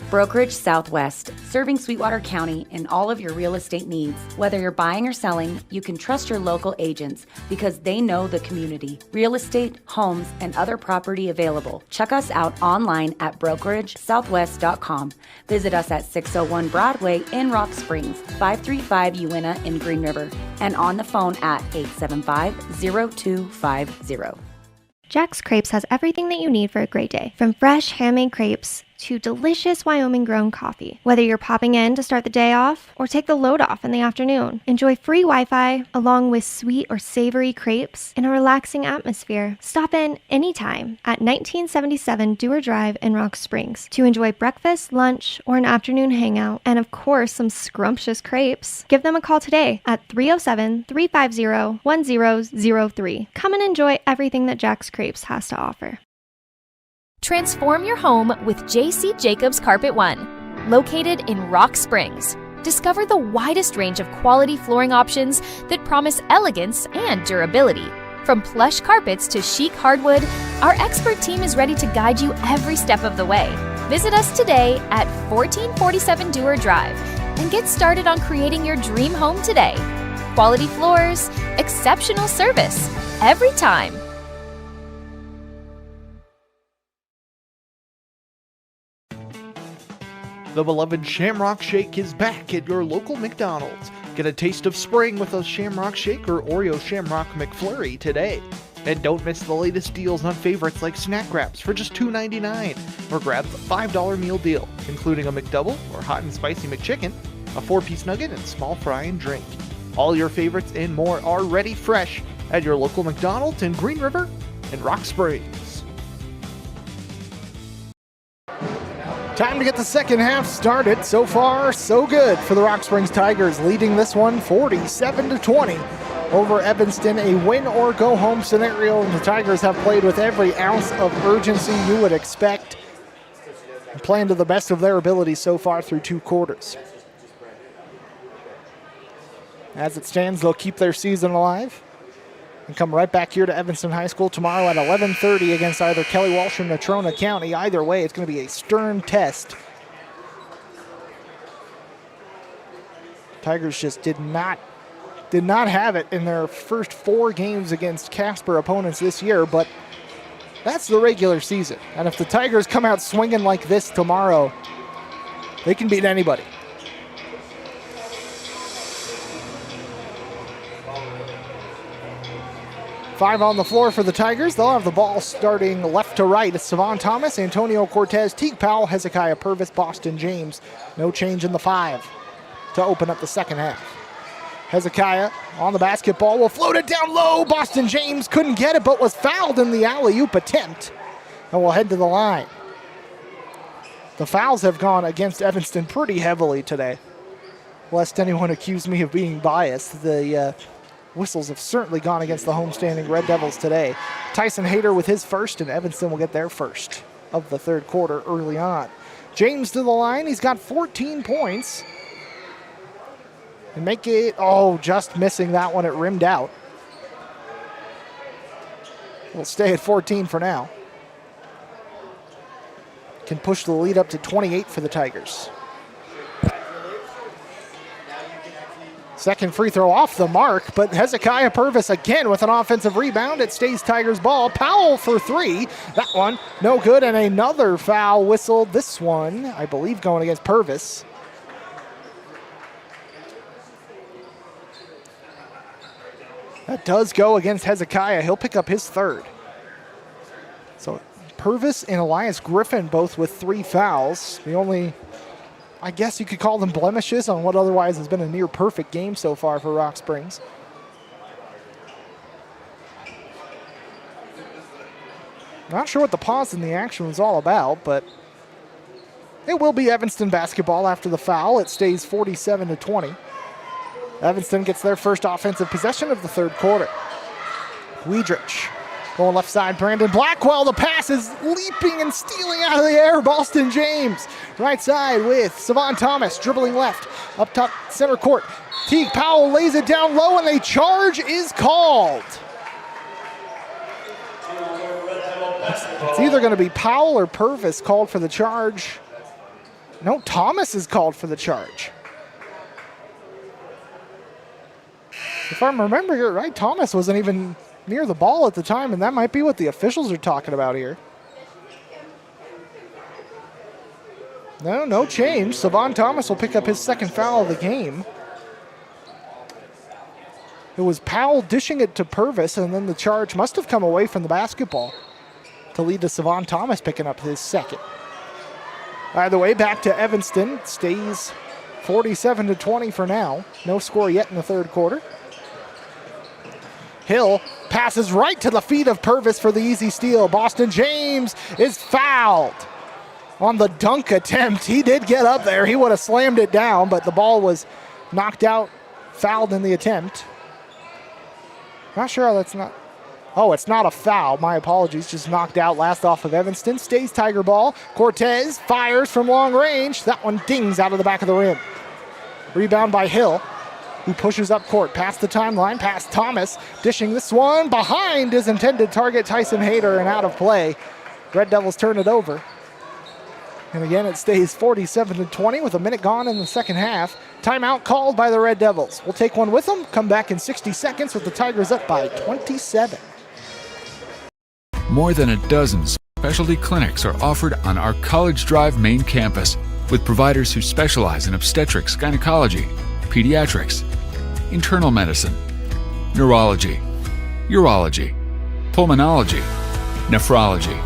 Brokerage Southwest, serving Sweetwater County and all of your real estate needs. Whether you're buying or selling, you can trust your local agents because they know the community. Real estate, homes, and other property available. Check us out online at brokeragesouthwest.com. Visit us at 601 Broadway in Rock Springs, 535 Uinta in Green River, and on the phone at 875-0250. Jack's Crepes has everything that you need for a great day, from fresh handmade crepes to delicious Wyoming-grown coffee. Whether you're popping in to start the day off or take the load off in the afternoon, enjoy free Wi-Fi along with sweet or savory crepes in a relaxing atmosphere. Stop in anytime at 1977 Dewar Drive in Rock Springs to enjoy breakfast, lunch, or an afternoon hangout, and of course, some scrumptious crepes. Give them a call today at 307-350-1003. Come and enjoy everything that Jack's Crepes has to offer. Transform your home with J.C. Jacobs Carpet One. Located in Rock Springs, discover the widest range of quality flooring options that promise elegance and durability. From plush carpets to chic hardwood, our expert team is ready to guide you every step of the way. Visit us today at 1447 Dewar Drive and get started on creating your dream home today. Quality floors, exceptional service, every time. The beloved Shamrock Shake is back at your local McDonald's. Get a taste of spring with a Shamrock Shake or Oreo Shamrock McFlurry today. And don't miss the latest deals on favorites like snack wraps for just $2.99. Or grab the $5 meal deal, including a McDouble or hot and spicy McChicken, a 4-piece nugget, and small fry and drink. All your favorites and more are ready fresh at your local McDonald's in Green River and Rock Springs. Time to get the second half started. So far, so good for the Rock Springs Tigers, leading this one 47-20 over Evanston. A win or go home scenario, and the Tigers have played with every ounce of urgency you would expect, and playing to the best of their ability so far through 2 quarters. As it stands, they'll keep their season alive and come right back here to Evanston High School tomorrow at 11:30 against either Kelly Walsh or Natrona County. Either way, it's going to be a stern test. Tigers just did not have it in their first 4 games against Casper opponents this year, but that's the regular season. And if the Tigers come out swinging like this tomorrow, they can beat anybody. Five on the floor for the Tigers. They'll have the ball starting left to right. It's Savon Thomas, Antonio Cortez, Teague Powell, Hezekiah Purvis, Boston James. No change in the 5 to open up the second half. Hezekiah on the basketball will float it down low. Boston James couldn't get it, but was fouled in the alley-oop attempt. And will head to the line. The fouls have gone against Evanston pretty heavily today. Lest anyone accuse me of being biased, the whistles have certainly gone against the homestanding Red Devils today. Tyson Hayter with his first, and Evanston will get their first of the third quarter early on. James to the line. He's got 14 points. And make it, just missing that one. It rimmed out. We'll stay at 14 for now. Can push the lead up to 28 for the Tigers. Second free throw off the mark, but Hezekiah Purvis again with an offensive rebound. It stays Tigers ball. Powell for 3. That one no good, and another foul whistled. This one, I believe, going against Purvis. That does go against Hezekiah. He'll pick up his 3rd. So Purvis and Elias Griffin both with 3 fouls. The only, I guess you could call them blemishes on what otherwise has been a near perfect game so far for Rock Springs. Not sure what the pause in the action was all about, but it will be Evanston basketball after the foul. It stays 47-20. Evanston gets their first offensive possession of the third quarter. Weidrich going left side. Brandon Blackwell. The pass is leaping and stealing out of the air. Boston James. Right side with Savon Thomas dribbling left. Up top center court. Teague Powell lays it down low and a charge is called. It's either going to be Powell or Purvis called for the charge. No, Thomas is called for the charge. If I'm remembering it right, Thomas wasn't even near the ball at the time, and that might be what the officials are talking about here. No change. Savon Thomas will pick up his second foul of the game. It was Powell dishing it to Purvis, and then the charge must have come away from the basketball to lead to Savon Thomas picking up his second. Either way, back to Evanston. Stays 47-20 for now. No score yet in the third quarter. Hill passes right to the feet of Purvis for the easy steal. Boston James is fouled on the dunk attempt. He did get up there. He would have slammed it down, but the ball was knocked out, fouled in the attempt. Not sure how that's not. Oh, it's not a foul. My apologies. Just knocked out. Last off of Evanston. Stays Tiger ball. Cortez fires from long range. That one dings out of the back of the rim. Rebound by Hill, who pushes up court. Past the timeline. Past Thomas. Dishing this one behind his intended target, Tyson Hayter, and out of play. Red Devils turn it over. And again, it stays 47-20 with a minute gone in the second half. Timeout called by the Red Devils. We'll take one with them. Come back in 60 seconds with the Tigers up by 27. More than a dozen specialty clinics are offered on our College Drive main campus with providers who specialize in obstetrics, gynecology, pediatrics, internal medicine, neurology, urology, pulmonology, nephrology,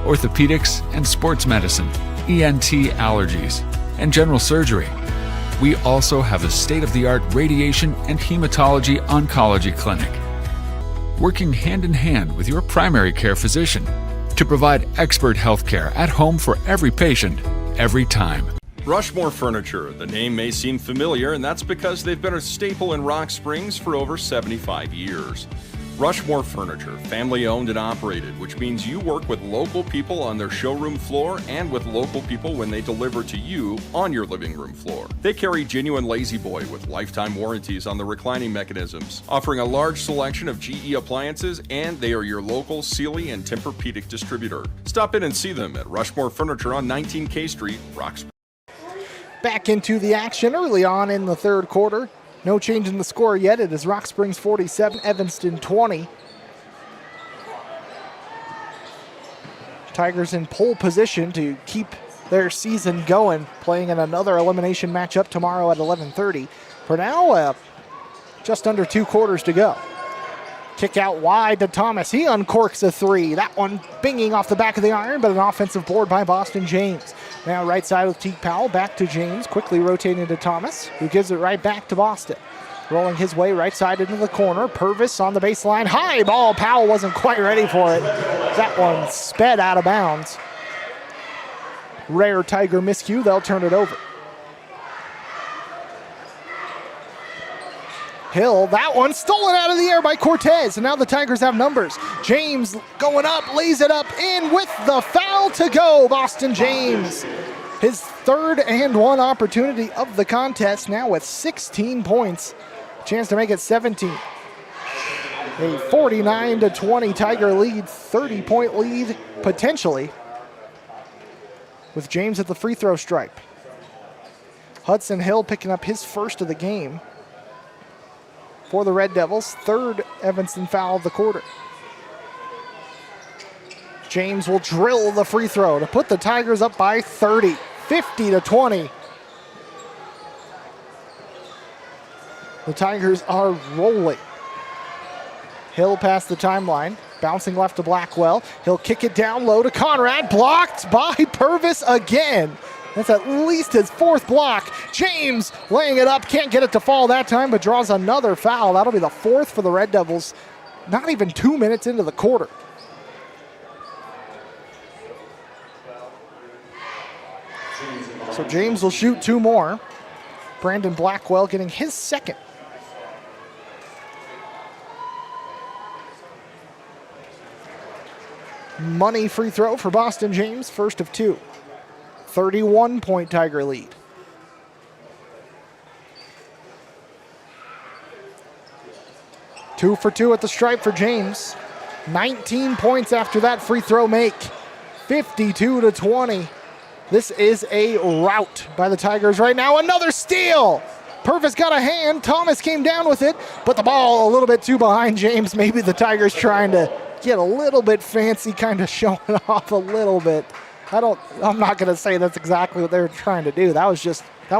orthopedics and sports medicine, ENT allergies, and general surgery. We also have a state-of-the-art radiation and hematology oncology clinic, working hand in hand with your primary care physician to provide expert health care at home for every patient, every time. Rushmore Furniture. The name may seem familiar, and that's because they've been a staple in Rock Springs for over 75 years. Rushmore Furniture, family owned and operated, which means you work with local people on their showroom floor and with local people when they deliver to you on your living room floor. They carry genuine Lazy Boy with lifetime warranties on the reclining mechanisms, offering a large selection of GE appliances, and they are your local Sealy and Tempur-Pedic distributor. Stop in and see them at Rushmore Furniture on 19K Street, Rock Springs. Back into the action early on in the third quarter. No change in the score yet. It is Rock Springs 47, Evanston 20. Tigers in pole position to keep their season going, playing in another elimination matchup tomorrow at 11:30. For now, just under 2 quarters to go. Kick out wide to Thomas. He uncorks a three. That one binging off the back of the iron, but an offensive board by Boston James. Now right side with Teague Powell. Back to James. Quickly rotating to Thomas, who gives it right back to Boston. Rolling his way right side into the corner. Purvis on the baseline. High ball. Powell wasn't quite ready for it. That one sped out of bounds. Rare Tiger miscue. They'll turn it over. Hill, that one stolen out of the air by Cortez, and now the Tigers have numbers. James going up, lays it up, in with the foul to go. Boston James, his third and one opportunity of the contest, now with 16 points. Chance to make it 17. A 49-20 Tiger lead, 30-point lead potentially, with James at the free throw stripe. Hudson Hill picking up his first of the game for the Red Devils, third Evanston foul of the quarter. James will drill the free throw to put the Tigers up by 30, 50-20. The Tigers are rolling. Hill past the timeline, bouncing left to Blackwell. He'll kick it down low to Conrad, blocked by Purvis again. That's at least his fourth block. James laying it up, can't get it to fall that time, but draws another foul. That'll be the fourth for the Red Devils, not even 2 minutes into the quarter. So James will shoot 2 more. Brandon Blackwell getting his second. Money free throw for Boston James, first of 2. 31-point Tiger lead. Two for 2 at the stripe for James. 19 points after that free throw make. 52-20. This is a rout by the Tigers right now. Another steal. Purvis got a hand. Thomas came down with it, but the ball a little bit too behind James. Maybe the Tigers trying to get a little bit fancy, kind of showing off a little bit. I'm not going to say that's exactly what they were trying to do. That would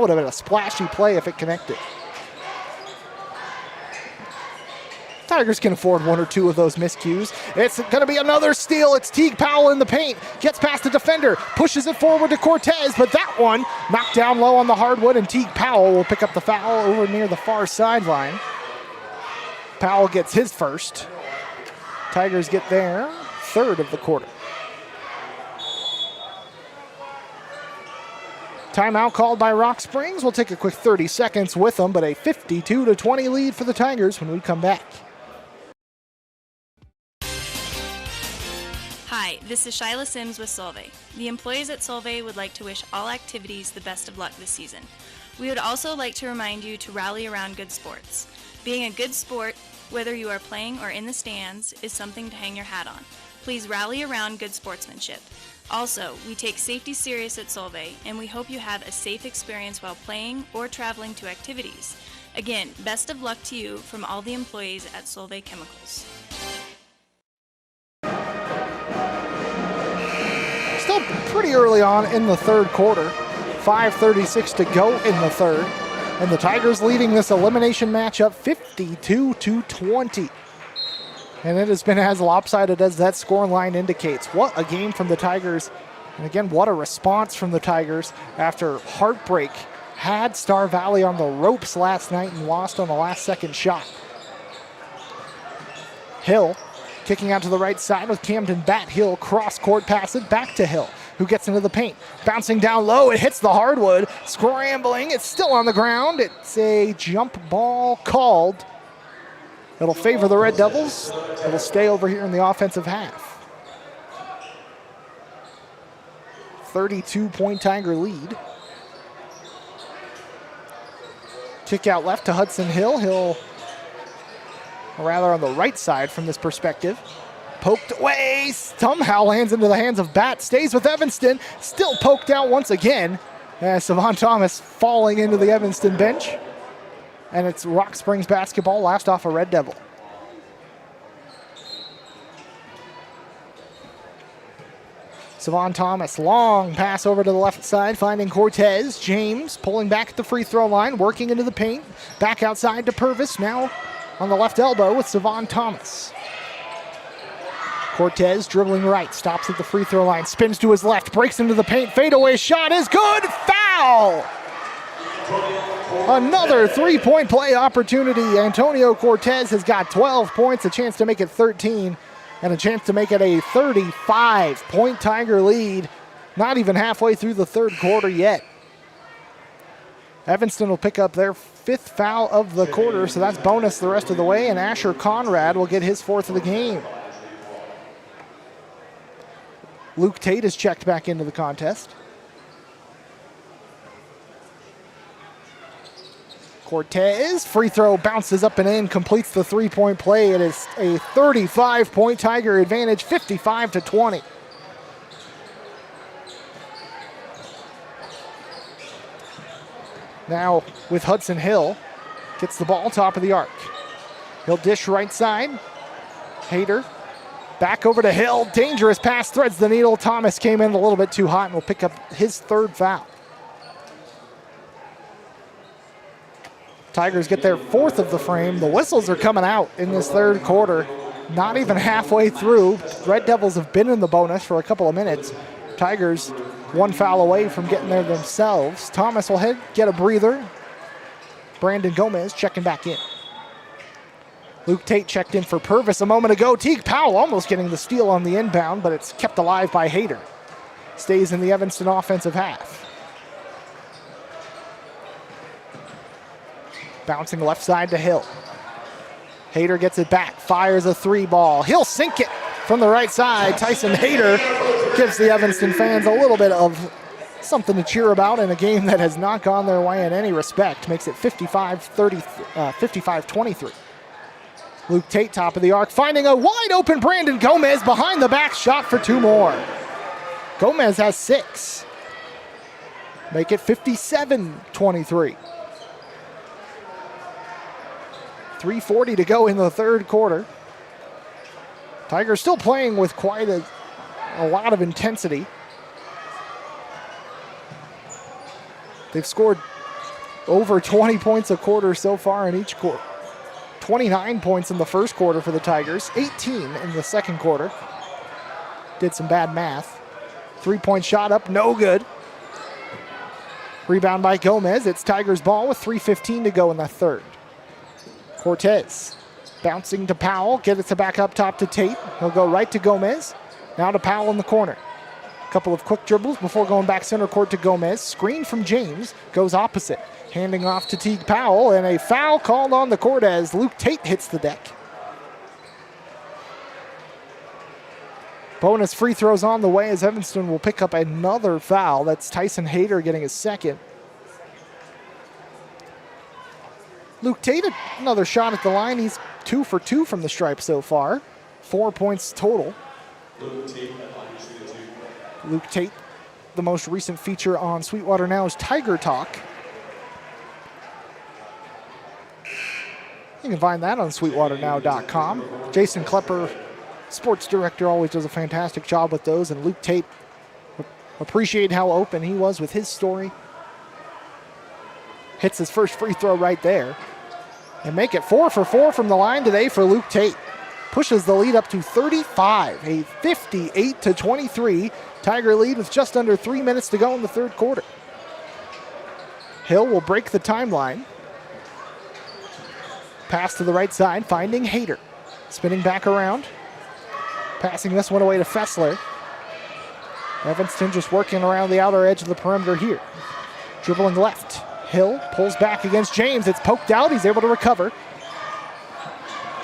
have been a splashy play if it connected. Tigers can afford 1 or 2 of those miscues. It's going to be another steal. It's Teague Powell in the paint. Gets past the defender. Pushes it forward to Cortez, but that one knocked down low on the hardwood, and Teague Powell will pick up the foul over near the far sideline. Powell gets his first. Tigers get their third of the quarter. Timeout called by Rock Springs. We'll take a quick 30 seconds with them, but a 52-20 lead for the Tigers when we come back. Hi, this is Shyla Sims with Solvay. The employees at Solvay would like to wish all activities the best of luck this season. We would also like to remind you to rally around good sports. Being a good sport, whether you are playing or in the stands, is something to hang your hat on. Please rally around good sportsmanship. Also, we take safety serious at Solvay, and we hope you have a safe experience while playing or traveling to activities. Again, best of luck to you from all the employees at Solvay Chemicals. Still pretty early on in the third quarter. 5:36 to go in the third. And the Tigers leading this elimination matchup 52-20. And it has been as lopsided as that scoring line indicates. What a game from the Tigers. And again, what a response from the Tigers after heartbreak. Had Star Valley on the ropes last night and lost on the last second shot. Hill kicking out to the right side with Camden Bat. Hill cross court pass it back to Hill, who gets into the paint. Bouncing down low, it hits the hardwood. Scrambling, it's still on the ground. It's a jump ball called. It'll favor the Red Devils. It'll stay over here in the offensive half. 32-point Tiger lead. Kick out left to Hudson Hill. Hill, or rather on the right side from this perspective. Poked away, somehow lands into the hands of Bat. Stays with Evanston, still poked out once again. Savon Thomas falling into the Evanston bench. And it's Rock Springs basketball, last off a Red Devil. Savon Thomas, long pass over to the left side, finding Cortez. James pulling back at the free throw line, working into the paint. Back outside to Purvis, now on the left elbow with Savon Thomas. Cortez dribbling right, stops at the free throw line, spins to his left, breaks into the paint, fadeaway shot is good, foul! Another three-point play opportunity. Antonio Cortez has got 12 points, a chance to make it 13, and a chance to make it a 35-point Tiger lead. Not even halfway through the third quarter yet. Evanston will pick up their 5th foul of the quarter, so that's bonus the rest of the way, and Asher Conrad will get his 4th of the game. Luke Tate is checked back into the contest. Cortez, free throw bounces up and in, completes the three-point play. It is a 35-point Tiger advantage, 55-20. Now with Hudson Hill, gets the ball top of the arc. He'll dish right side. Hayter, back over to Hill, dangerous pass, threads the needle. Thomas came in a little bit too hot and will pick up his 3rd foul. Tigers get their 4th of the frame. The whistles are coming out in this third quarter. Not even halfway through. Red Devils have been in the bonus for a couple of minutes. Tigers 1 foul away from getting there themselves. Thomas will get a breather. Brandon Gomez checking back in. Luke Tate checked in for Purvis a moment ago. Teague Powell almost getting the steal on the inbound, but it's kept alive by Hayter. Stays in the Evanston offensive half. Bouncing left side to Hill. Hayter gets it back, fires a 3-ball. He'll sink it from the right side. Tyson Hayter gives the Evanston fans a little bit of something to cheer about in a game that has not gone their way in any respect. Makes it 55-23. Luke Tate, top of the arc, finding a wide open Brandon Gomez behind the back, shot for 2 more. Gomez has 6. Make it 57-23. 3:40 to go in the third quarter. Tigers still playing with quite a lot of intensity. They've scored over 20 points a quarter so far in each quarter. 29 points in the first quarter for the Tigers, 18 in the second quarter. Did some bad math. 3-point shot up, no good. Rebound by Gomez. It's Tigers ball with 3:15 to go in the third. Cortez bouncing to Powell, gets it back up top to Tate. He'll go right to Gomez. Now to Powell in the corner. A couple of quick dribbles before going back center court to Gomez. Screen from James, goes opposite. Handing off to Teague Powell, and a foul called on the court as Luke Tate hits the deck. Bonus free throws on the way as Evanston will pick up another foul. That's Tyson Hayter getting his second. Luke Tate, another shot at the line. He's 2 for 2 from the stripe so far. 4 points total. Luke Tate, the most recent feature on Sweetwater Now's Tiger Talk. You can find that on sweetwaternow.com. Jason Klepper, sports director, always does a fantastic job with those, and Luke Tate, appreciate how open he was with his story. Hits his first free throw right there. And make it 4 for 4 from the line today for Luke Tate. Pushes the lead up to 35, a 58-23 Tiger lead with just under 3 minutes to go in the third quarter. Hill will break the timeline. Pass to the right side, finding Hayter. Spinning back around. Passing this one away to Fessler. Evanston just working around the outer edge of the perimeter here. Dribbling left. Hill pulls back against James. It's poked out. He's able to recover.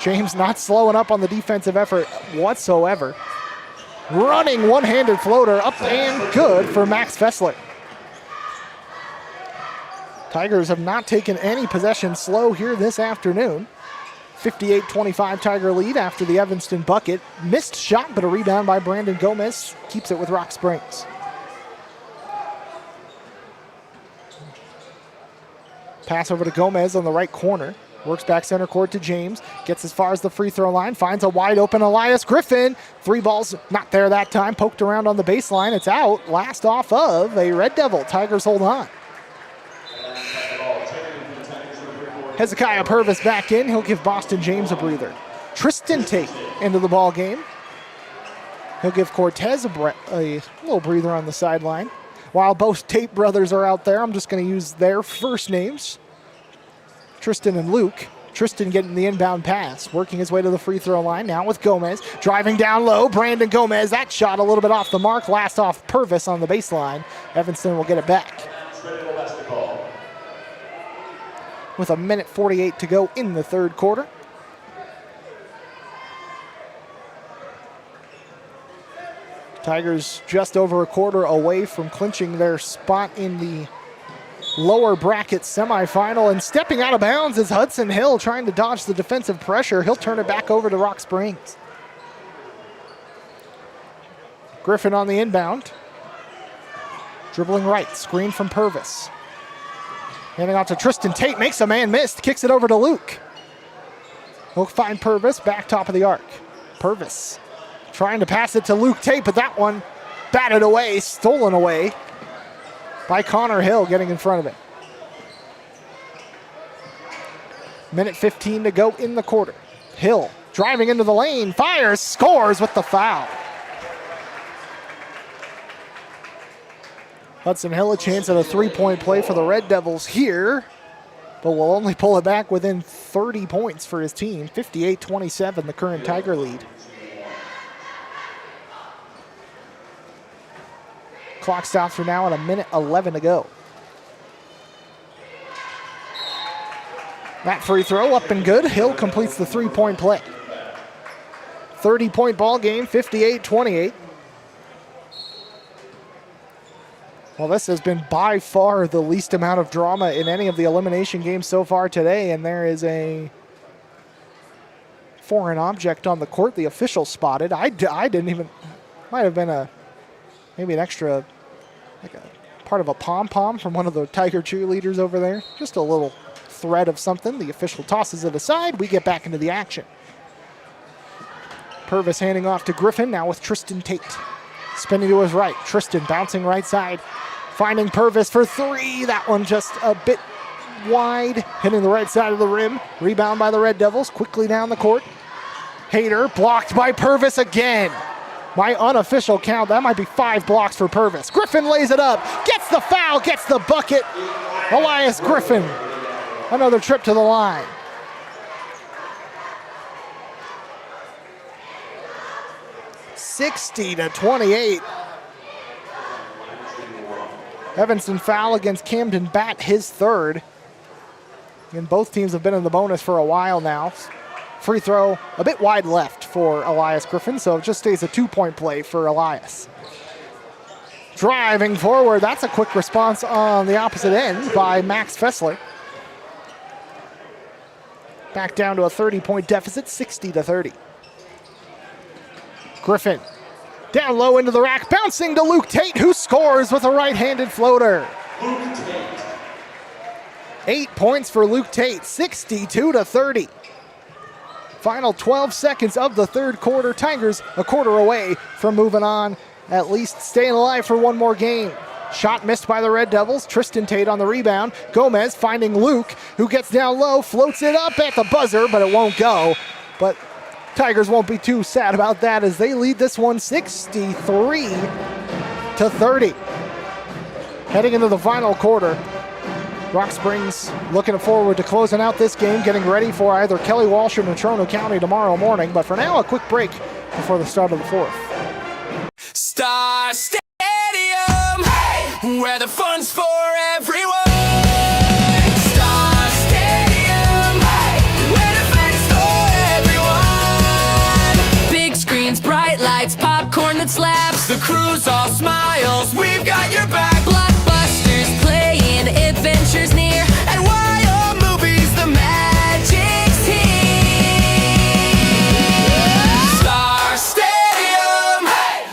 James not slowing up on the defensive effort whatsoever. Running one-handed floater up and good for Max Fessler. Tigers have not taken any possession slow here this afternoon. 58-25 Tiger lead after the Evanston bucket. Missed shot, but a rebound by Brandon Gomez keeps it with Rock Springs. Pass over to Gomez on the right corner. Works back center court to James. Gets as far as the free throw line. Finds a wide open Elias Griffin. 3 balls not there that time. Poked around on the baseline. It's out. Last off of a Red Devil. Tigers hold on. Hezekiah Purvis back in. He'll give Boston James a breather. Tristan Tate into the ball game. He'll give Cortez a little breather on the sideline. While both Tate brothers are out there, I'm just going to use their first names. Tristan and Luke. Tristan getting the inbound pass, working his way to the free throw line. Now with Gomez, driving down low. Brandon Gomez, that shot a little bit off the mark. Last off Purvis on the baseline. Evanston will get it back. With 1:48 to go in the third quarter. Tigers just over a quarter away from clinching their spot in the lower bracket semifinal, and stepping out of bounds is Hudson Hill trying to dodge the defensive pressure. He'll turn it back over to Rock Springs. Griffin on the inbound. Dribbling right, screen from Purvis. Handing out to Tristan Tate, makes a man miss, kicks it over to Luke. He'll find Purvis, back top of the arc. Purvis trying to pass it to Luke Tate, but that one batted away, stolen away by Connor Hill, getting in front of it. 1:15 to go in the quarter. Hill driving into the lane, fires, scores with the foul. Hudson Hill a chance at a 3-point play for the Red Devils here, but will only pull it back within 30 points for his team. 58-27, the current Tiger lead. Clock stops for now at 1:11 to go. That free throw up and good. Hill completes the three-point play. 30-point ball game, 58-28. Well, this has been by far the least amount of drama in any of the elimination games so far today, and there is a foreign object on the court. The official spotted. I didn't even, might have been maybe an extra, like a part of a pom-pom from one of the Tiger cheerleaders over there. Just a little thread of something. The official tosses it aside. We get back into the action. Purvis handing off to Griffin, now with Tristan Tate. Spinning to his right. Tristan bouncing right side. Finding Purvis for three. That one just a bit wide. Hitting the right side of the rim. Rebound by the Red Devils. Quickly down the court. Hayter blocked by Purvis again. My unofficial count, that might be 5 blocks for Purvis. Griffin lays it up. Gets the foul. Gets the bucket. Elias Griffin. Another trip to the line. (60-28). Evanston foul against Camden Batt, his third. And both teams have been in the bonus for a while now. Free throw a bit wide left for Elias Griffin, so it just stays a 2-point play for Elias. Driving forward, that's a quick response on the opposite end by Max Fessler. Back down to a 30-point deficit, 60-30. Griffin down low into the rack, bouncing to Luke Tate, who scores with a right-handed floater. 8 points for Luke Tate, 62-30. Final 12 seconds of the third quarter. Tigers a quarter away from moving on, at least staying alive for one more game. Shot missed by the Red Devils. Tristan Tate on the rebound. Gomez finding Luke, who gets down low, floats it up at the buzzer, but it won't go. But Tigers won't be too sad about that as they lead this one 63-30. Heading into the final quarter, Rock Springs looking forward to closing out this game, getting ready for either Kelly Walsh or Natrona County tomorrow morning. But for now, a quick break before the start of the fourth. Star Stadium, hey! Where the fun's for everyone. Star Stadium, hey! Where the fun's for everyone. Big screens, bright lights, popcorn that slaps. The crew's all smiles, we've got your back. Blockbusters playing, adventures near, and wild movies, the magic's here. Star Stadium, hey!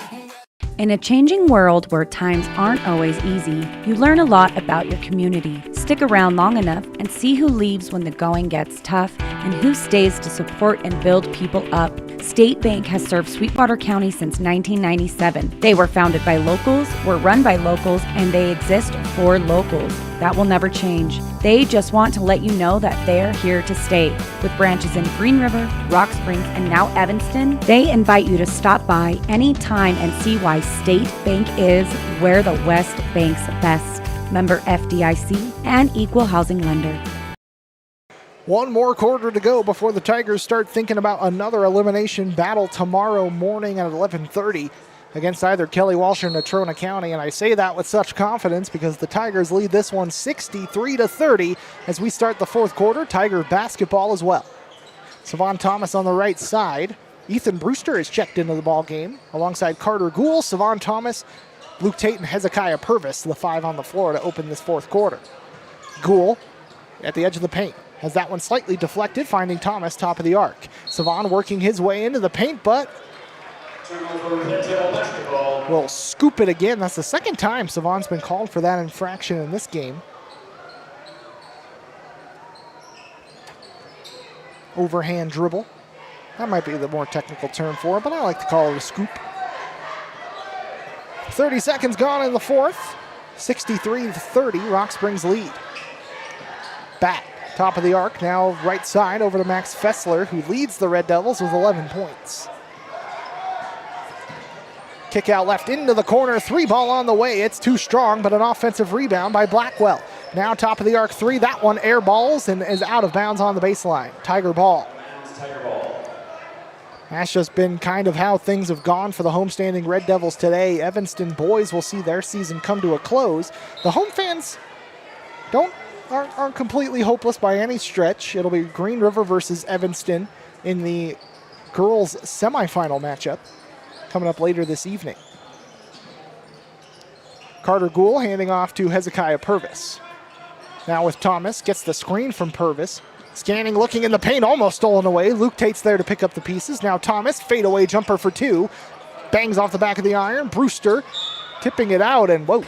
In a changing world where times aren't always easy, you learn a lot about your community. Stick around long enough and see who leaves when the going gets tough and who stays to support and build people up. State Bank has served Sweetwater County since 1997. They were founded by locals, were run by locals, and they exist for locals. That will never change. They just want to let you know that they're here to stay. With branches in Green River, Rock Springs, and now Evanston, they invite you to stop by anytime and see why State Bank is where the West banks best. Member FDIC and equal housing lender. One more quarter to go before the Tigers start thinking about another elimination battle tomorrow morning at 11:30 against either Kelly Walsh or Natrona County. And I say that with such confidence because the Tigers lead this one 63-30 as we start the fourth quarter. Tiger basketball as well. Savon Thomas on the right side. Ethan Brewster is checked into the ball game alongside Carter Gould, Savon Thomas, Luke Tate, and Hezekiah Purvis, the 5 on the floor to open this fourth quarter. Gould at the edge of the paint. Has that one slightly deflected, finding Thomas top of the arc. Savon working his way into the paint, but will scoop it again. That's the second time Savon's been called for that infraction in this game. Overhand dribble. That might be the more technical term for it, but I like to call it a scoop. 30 seconds gone in the fourth. 63-30, Rock Springs lead. Back. Top of the arc, now right side over to Max Fessler, who leads the Red Devils with 11 points. Kick out left into the corner, 3 ball on the way. It's too strong, but an offensive rebound by Blackwell. Now top of the arc 3, that one air balls and is out of bounds on the baseline. Tiger ball. That's just been kind of how things have gone for the homestanding Red Devils today. Evanston boys will see their season come to a close. The home fans don't aren't completely hopeless by any stretch. It'll be Green River versus Evanston in the girls' semifinal matchup coming up later this evening. Carter Gould handing off to Hezekiah Purvis. Now with Thomas, gets the screen from Purvis. Scanning, looking in the paint, almost stolen away. Luke Tate's there to pick up the pieces. Now Thomas, fadeaway jumper for two. Bangs off the back of the iron. Brewster tipping it out, and whoa.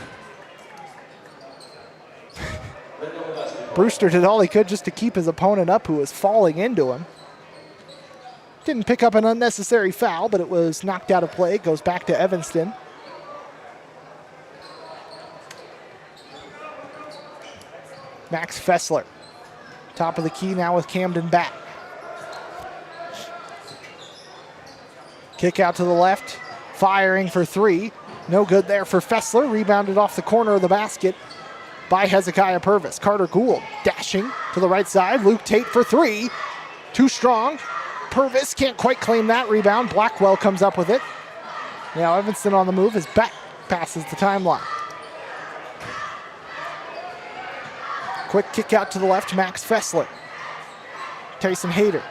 Brewster did all he could just to keep his opponent up, who was falling into him. Didn't pick up an unnecessary foul, but it was knocked out of play. It goes back to Evanston. Max Fessler, top of the key now with Camden Batt. Kick out to the left, firing for three. No good there for Fessler. Rebounded off the corner of the basket by Hezekiah Purvis. Carter Gould dashing to the right side. Luke Tate for three. Too strong. Purvis can't quite claim that rebound. Blackwell comes up with it. Now Evanston on the move as Batt passes the timeline. Quick kick out to the left, Max Fessler. Tyson Hayter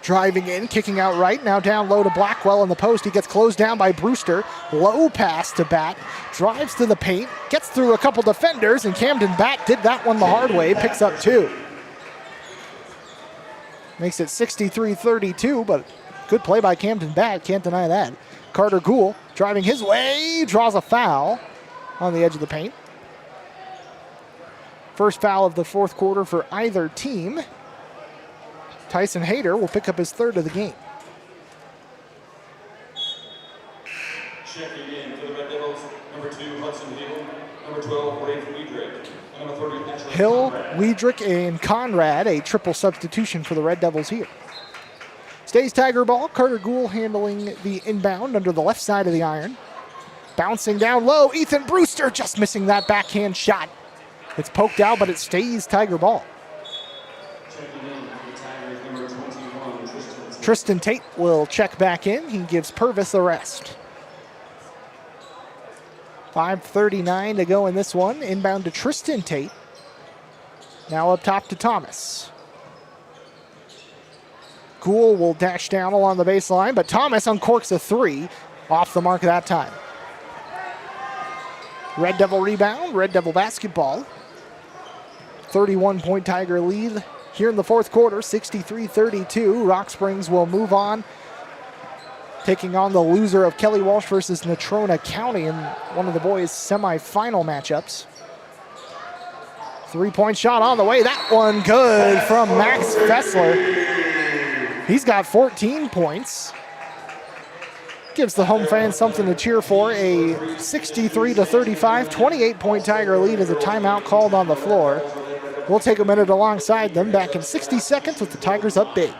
driving in, kicking out right. Now down low to Blackwell in the post. He gets closed down by Brewster. Low pass to Batt. Drives to the paint. Gets through a couple defenders, and Camden Batt did that one the hard way. Picks up two. Makes it 63-32, but good play by Camden Batt. Can't deny that. Carter Gould driving his way. Draws a foul on the edge of the paint. First foul of the fourth quarter for either team. Tyson Hayter will pick up his third of the game. Checking in for the Red Devils, number 2, Hudson Hill, number 12, Rafe Weidrich, and number 30, Hill, Weidrich, and Conrad, a triple substitution for the Red Devils here. Stays Tiger ball. Carter Gould handling the inbound under the left side of the iron. Bouncing down low, Ethan Brewster just missing that backhand shot. It's poked out, but it stays Tiger ball. Tristan Tate will check back in. He gives Purvis the rest. 5:39 to go in this one. Inbound to Tristan Tate. Now up top to Thomas. Gould will dash down along the baseline, but Thomas uncorks a three. Off the mark that time. Red Devil rebound, Red Devil basketball. 31-point Tiger lead here in the fourth quarter, 63-32. Rock Springs will move on, taking on the loser of Kelly Walsh versus Natrona County in one of the boys' semifinal matchups. Three-point shot on the way. That one good from Max Fessler. He's got 14 points. Gives the home fans something to cheer for. A 63-35, 28-point Tiger lead as a timeout called on the floor. We'll take a minute alongside them. Back in 60 seconds with the Tigers up big.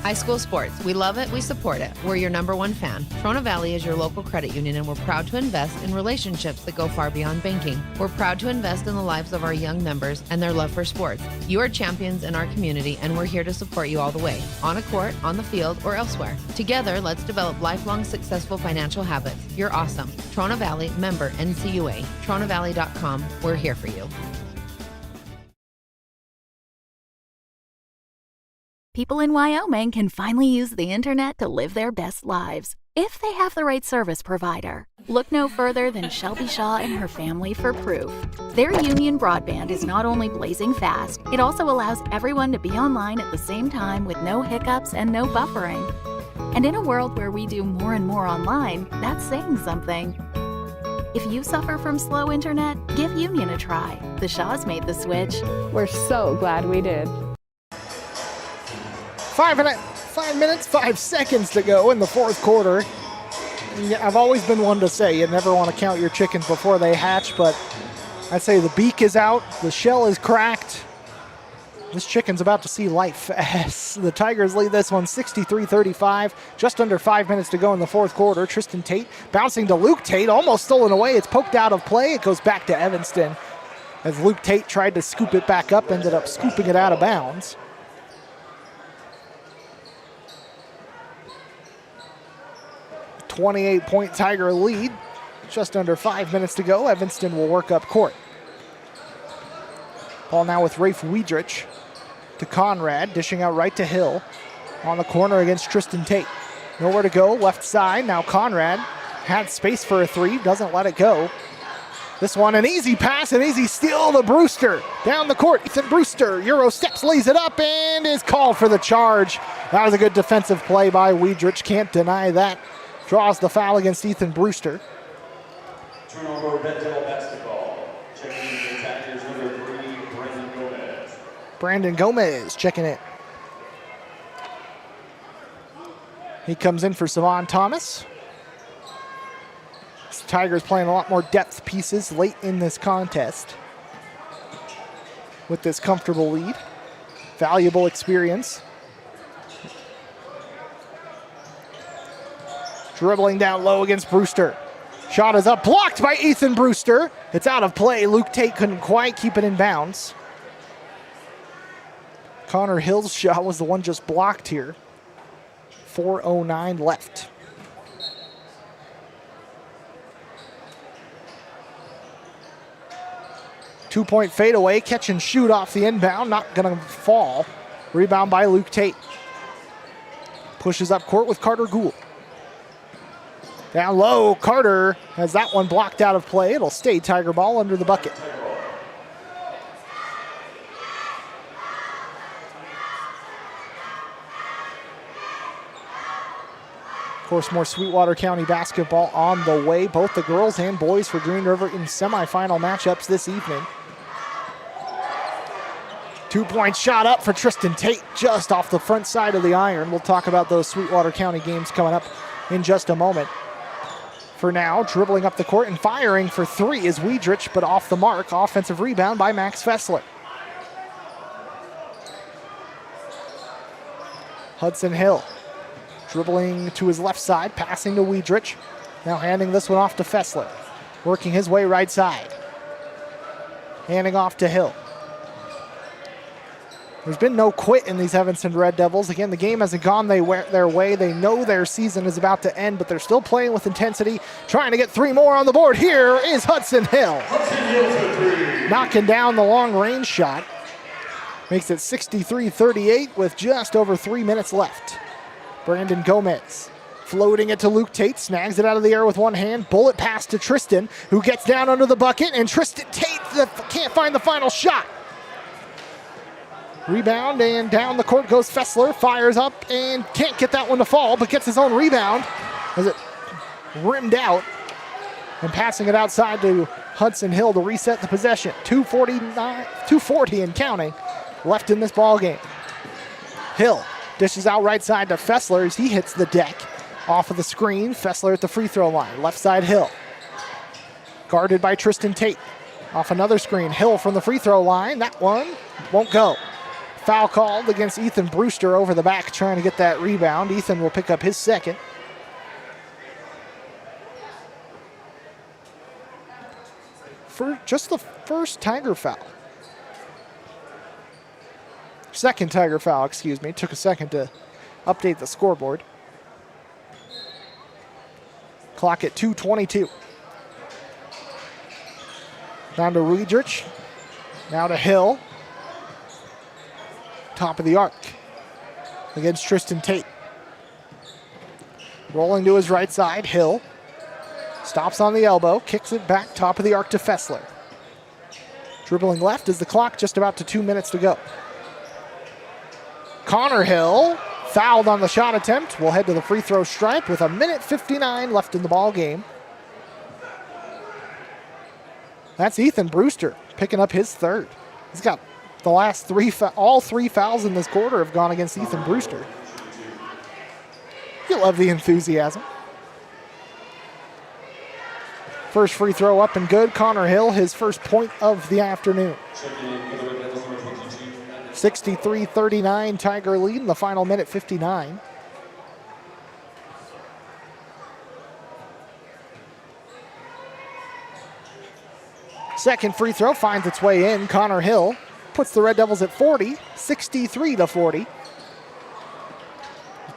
High school sports. We love it. We support it. We're your #1 fan. Trona Valley is your local credit union, and we're proud to invest in relationships that go far beyond banking. We're proud to invest in the lives of our young members and their love for sports. You are champions in our community, and we're here to support you all the way, on a court, on the field, or elsewhere. Together, let's develop lifelong successful financial habits. You're awesome. Trona Valley, member NCUA. TronaValley.com. We're here for you. People in Wyoming can finally use the internet to live their best lives, if they have the right service provider. Look no further than Shelby Shaw and her family for proof. Their Union broadband is not only blazing fast, it also allows everyone to be online at the same time with no hiccups and no buffering. And in a world where we do more and more online, that's saying something. If you suffer from slow internet, give Union a try. The Shaws made the switch. We're so glad we did. 5 minutes, 5 seconds to go in the fourth quarter. I've always been one to say you never want to count your chickens before they hatch, but I'd say the beak is out, the shell is cracked. This chicken's about to see life as the Tigers lead this one 63-35. Just under 5 minutes to go in the fourth quarter. Tristan Tate bouncing to Luke Tate, almost stolen away. It's poked out of play. It goes back to Evanston as Luke Tate tried to scoop it back up, ended up scooping it out of bounds. 28-point Tiger lead Just under 5 minutes to go. Evanston will work up court. Ball now with Rafe Weidrich to Conrad, dishing out right to Hill. On the corner against Tristan Tate. Nowhere to go, left side. Now Conrad had space for a three, doesn't let it go. This one, an easy pass, an easy steal to Brewster. Down the court, Ethan Brewster. Euro steps, lays it up, and is called for the charge. That was a good defensive play by Weidrich, can't deny that. Draws the foul against Ethan Brewster. Turnover, Red Devil basketball. Checking in the attackers, number 3, Brandon Gomez. Brandon Gomez checking it. He comes in for Savon Thomas. The Tigers playing a lot more depth pieces late in this contest with this comfortable lead. Valuable experience. Dribbling down low against Brewster. Shot is up, blocked by Ethan Brewster. It's out of play. Luke Tate couldn't quite keep it in bounds. Connor Hill's shot was the one just blocked here. 4:09 left. Two-point fadeaway, catch and shoot off the inbound, not gonna fall. Rebound by Luke Tate. Pushes up court with Carter Gould. Down low, Carter has that one blocked out of play. It'll stay Tiger ball under the bucket. Of course, more Sweetwater County basketball on the way. Both the girls and boys for Green River in semifinal matchups this evening. 2-point shot up for Tristan Tate, just off the front side of the iron. We'll talk about those Sweetwater County games coming up in just a moment. For now, dribbling up the court and firing for three is Weidrich, but off the mark. Offensive rebound by Max Fessler. Hudson Hill dribbling to his left side, passing to Weidrich. Now handing this one off to Fessler. Working his way right side. Handing off to Hill. There's been no quit in these Evanston Red Devils. Again, the game hasn't gone their way. They know their season is about to end, but they're still playing with intensity, trying to get three more on the board. Here is Hudson Hill. Knocking down the long-range shot. Makes it 63-38 with just over 3 minutes left. Brandon Gomez floating it to Luke Tate, snags it out of the air with one hand. Bullet pass to Tristan, who gets down under the bucket, and Tristan Tate can't find the final shot. Rebound, and down the court goes Fessler, fires up and can't get that one to fall, but gets his own rebound as it rimmed out, and passing it outside to Hudson Hill to reset the possession. 2:40 and counting left in this ball game. Hill dishes out right side to Fessler as he hits the deck. Off of the screen, Fessler at the free throw line. Left side Hill. Guarded by Tristan Tate. Off another screen, Hill from the free throw line. That one won't go. Foul called against Ethan Brewster over the back, trying to get that rebound. Ethan will pick up his second. For just the first Tiger foul. Second Tiger foul, excuse me. Took a second to update the scoreboard. Clock at 2:22. Down to Weidrich. Now to Hill. Top of the arc against Tristan Tate. Rolling to his right side, Hill. Stops on the elbow, kicks it back, top of the arc to Fessler. Dribbling left as the clock just about to 2 minutes to go. Connor Hill fouled on the shot attempt. Will head to the free throw stripe with 1:59 left in the ball game. That's Ethan Brewster picking up his third. He's got the last all three fouls in this quarter have gone against Ethan Brewster. You love the enthusiasm. First free throw up and good. Connor Hill, his first point of the afternoon. 63-39 Tiger lead in the final minute 59. Second free throw finds its way in. Connor Hill puts the Red Devils at 40, 63-40.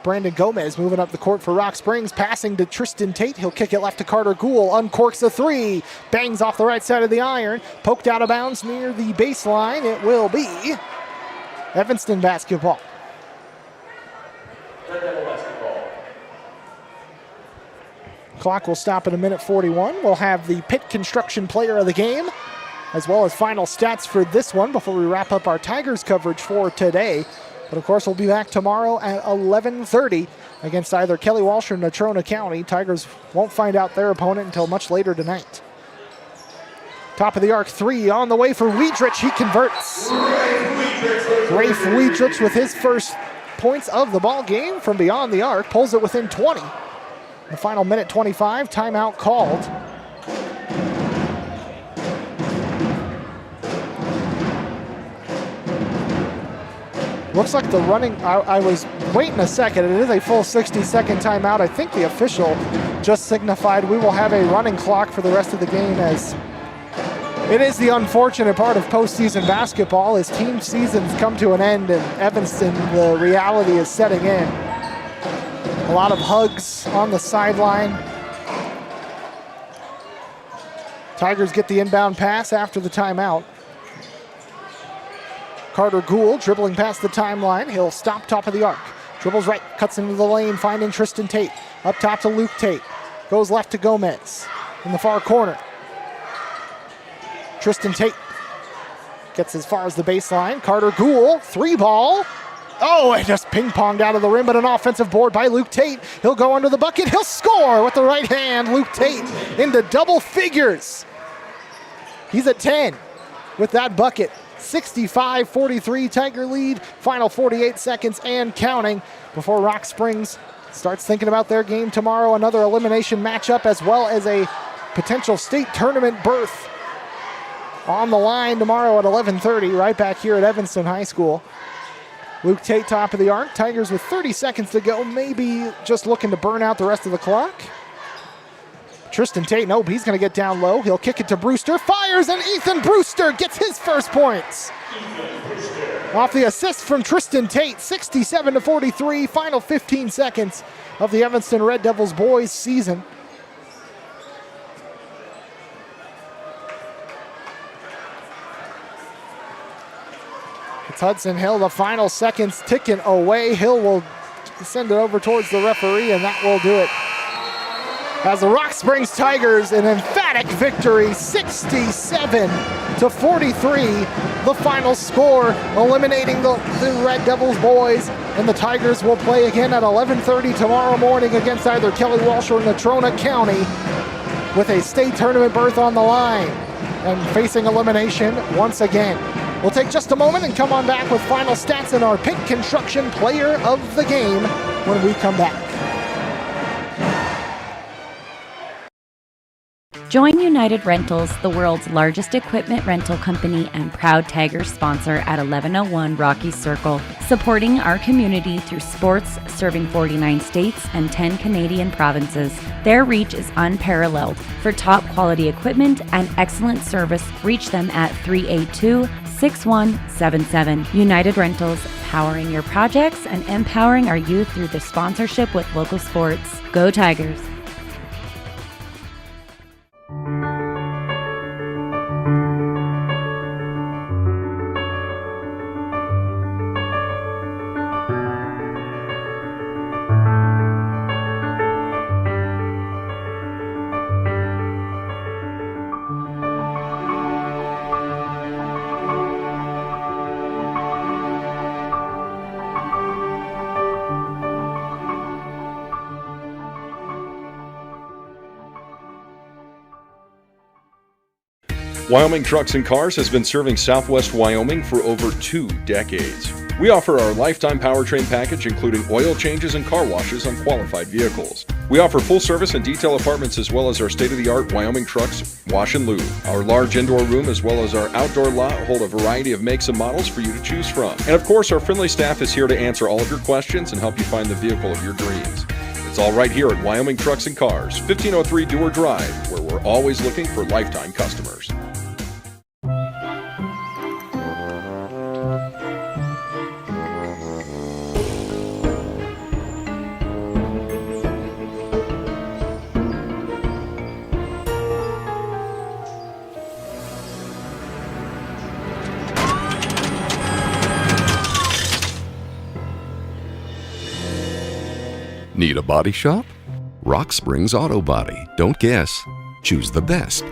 Brandon Gomez moving up the court for Rock Springs, passing to Tristan Tate. He'll kick it left to Carter Gould, uncorks a three, bangs off the right side of the iron, poked out of bounds near the baseline. It will be Evanston basketball. Red Devil basketball. Clock will stop at 1:41. We'll have the Pitt Construction Player of the Game, as well as final stats for this one before we wrap up our Tigers coverage for today. But of course, we'll be back tomorrow at 11:30 against either Kelly Walsh or Natrona County. Tigers won't find out their opponent until much later tonight. Top of the arc three on the way for Wiedrich. He converts. Rafe Wiedrich with his first points of the ball game from beyond the arc, pulls it within 20. The final minute 25, timeout called. Looks like the running, I was waiting a second. It is a full 60-second timeout. I think the official just signified we will have a running clock for the rest of the game, as it is the unfortunate part of postseason basketball as team seasons come to an end and Evanston, the reality is setting in. A lot of hugs on the sideline. Tigers get the inbound pass after the timeout. Carter Gould dribbling past the timeline. He'll stop top of the arc. Dribbles right, cuts into the lane, finding Tristan Tate. Up top to Luke Tate. Goes left to Gomez in the far corner. Tristan Tate gets as far as the baseline. Carter Gould, three ball. Oh, it just ping-ponged out of the rim, but an offensive board by Luke Tate. He'll go under the bucket. He'll score with the right hand. Luke Tate into double figures. He's at 10 with that bucket. 65-43 Tiger lead. Final 48 seconds and counting before Rock Springs starts thinking about their game tomorrow. Another elimination matchup as well as a potential state tournament berth on the line tomorrow at 11:30 right back here at Evanston High School. Luke Tate top of the arc. Tigers with 30 seconds to go, maybe just looking to burn out the rest of the clock. Tristan Tate, nope, he's going to get down low. He'll kick it to Brewster, fires, and Ethan Brewster gets his first points. Off the assist from Tristan Tate, 67-43, final 15 seconds of the Evanston Red Devils boys season. It's Hudson Hill, the final seconds ticking away. Hill will send it over towards the referee, and that will do it. As the Rock Springs Tigers, an emphatic victory, 67-43, the final score, eliminating the Red Devils boys. And the Tigers will play again at 11:30 tomorrow morning against either Kelly Walsh or Natrona County, with a state tournament berth on the line and facing elimination once again. We'll take just a moment and come on back with final stats and our Pitt Construction Player of the Game when we come back. Join United Rentals, the world's largest equipment rental company and proud Tigers sponsor at 1101 Rocky Circle, supporting our community through sports, serving 49 states and 10 Canadian provinces. Their reach is unparalleled. For top quality equipment and excellent service, reach them at 382-6177. United Rentals, powering your projects and empowering our youth through the sponsorship with local sports. Go Tigers! Wyoming Trucks and Cars has been serving Southwest Wyoming for over 2 decades. We offer our lifetime powertrain package, including oil changes and car washes on qualified vehicles. We offer full service and detail apartments, as well as our state-of-the-art Wyoming Trucks Wash and Lube. Our large indoor room as well as our outdoor lot hold a variety of makes and models for you to choose from. And of course, our friendly staff is here to answer all of your questions and help you find the vehicle of your dreams. It's all right here at Wyoming Trucks and Cars, 1503 Dewar Drive, where we're always looking for lifetime customers. Need a body shop? Rock Springs Auto Body. Don't guess. Choose the best.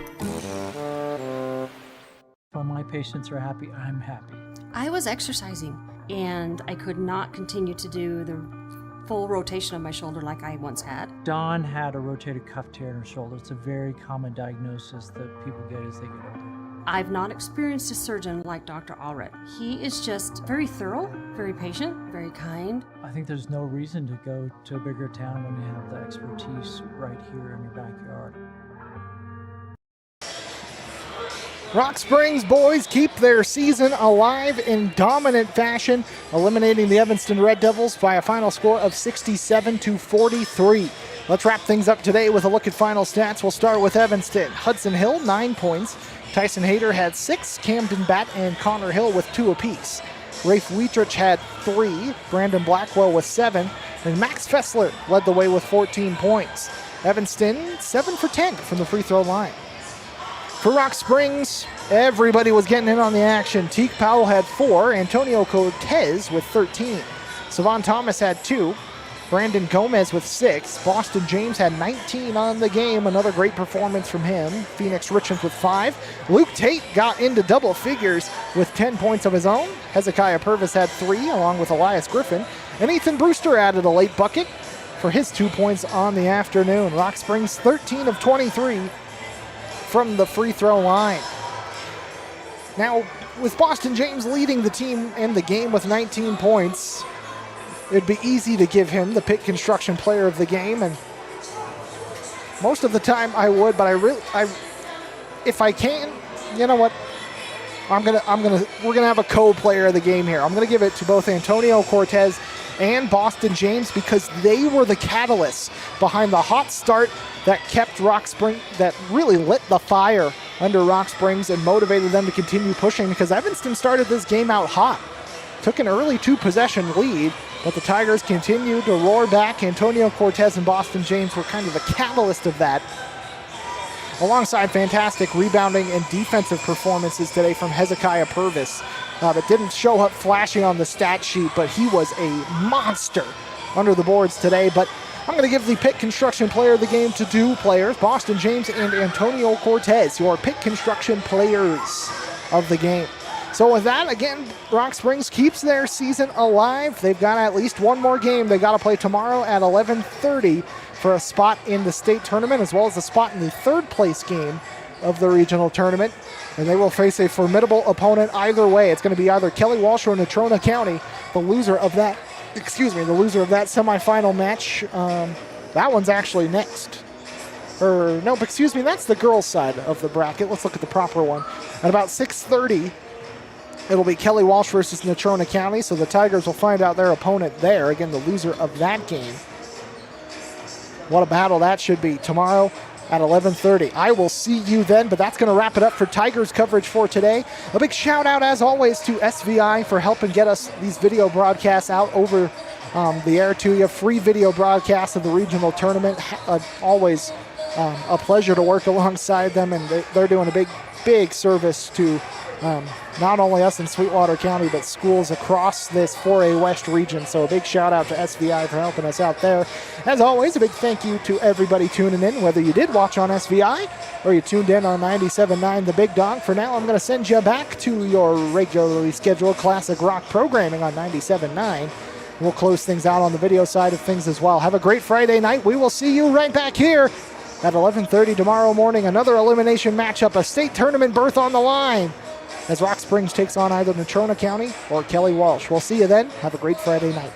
When my patients are happy, I'm happy. I was exercising, and I could not continue to do the full rotation of my shoulder like I once had. Dawn had a rotator cuff tear in her shoulder. It's a very common diagnosis that people get as they get older. I've not experienced a surgeon like Dr. Allred. He is just very thorough, very patient, very kind. I think there's no reason to go to a bigger town when you have the expertise right here in your backyard. Rock Springs boys keep their season alive in dominant fashion, eliminating the Evanston Red Devils by a final score of 67-43. Let's wrap things up today with a look at final stats. We'll start with Evanston. Hudson Hill, 9 points. Tyson Hayter had 6. Camden Batt and Connor Hill with 2 apiece. Rafe Wietrich had 3. Brandon Blackwell with 7. And Max Fessler led the way with 14 points. Evanston, 7 for 10 from the free throw line. For Rock Springs, everybody was getting in on the action. Teague Powell had 4. Antonio Cortez with 13. Savon Thomas had 2. Brandon Gomez with 6. Boston James had 19 on the game. Another great performance from him. Phoenix Richards with 5. Luke Tate got into double figures with 10 points of his own. Hezekiah Purvis had 3, along with Elias Griffin. And Ethan Brewster added a late bucket for his 2 points on the afternoon. Rock Springs 13 of 23 from the free throw line. Now, with Boston James leading the team and the game with 19 points, it'd be easy to give him the Pitt Construction Player of the Game, and most of the time I would, but if I can, you know what? we're gonna have a co-player of the game here. I'm gonna give it to both Antonio Cortez and Boston James because they were the catalysts behind the hot start that kept Rock Springs, that really lit the fire under Rock Springs and motivated them to continue pushing, because Evanston started this game out hot. Took an early 2-possession lead, but the Tigers continued to roar back. Antonio Cortez and Boston James were kind of the catalyst of that, alongside fantastic rebounding and defensive performances today from Hezekiah Purvis. That didn't show up flashing on the stat sheet, but he was a monster under the boards today. But I'm going to give the Pitt Construction Player of the Game to 2 players, Boston James and Antonio Cortez, your Pitt Construction Players of the game. So with that, again, Rock Springs keeps their season alive. They've got at least one more game they got to play tomorrow at 11:30 for a spot in the state tournament, as well as a spot in the 3rd place game of the regional tournament. And they will face a formidable opponent either way. It's going to be either Kelly Walsh or Natrona County, the loser of that semifinal match. That one's actually next. That's the girls' side of the bracket. Let's look at the proper one. At about 6:30, it'll be Kelly Walsh versus Natrona County, so the Tigers will find out their opponent there. Again, the loser of that game. What a battle that should be tomorrow at 11:30. I will see you then, but that's going to wrap it up for Tigers coverage for today. A big shout out, as always, to SVI for helping get us these video broadcasts out over the air to you. Free video broadcasts of the regional tournament. Always a pleasure to work alongside them, and they're doing a big service to not only us in Sweetwater County, but schools across this 4A West region. So a big shout out to SVI for helping us out there. As always, a big thank you to everybody tuning in, whether you did watch on SVI or you tuned in on 97.9 The Big Dog. For now, I'm going to send you back to your regularly scheduled classic rock programming on 97.9. We'll close things out on the video side of things as well. Have a great Friday night. We will see you right back here at 11:30 tomorrow morning. Another elimination matchup, a state tournament berth on the line, as Rock Springs takes on either Natrona County or Kelly Walsh. We'll see you then. Have a great Friday night.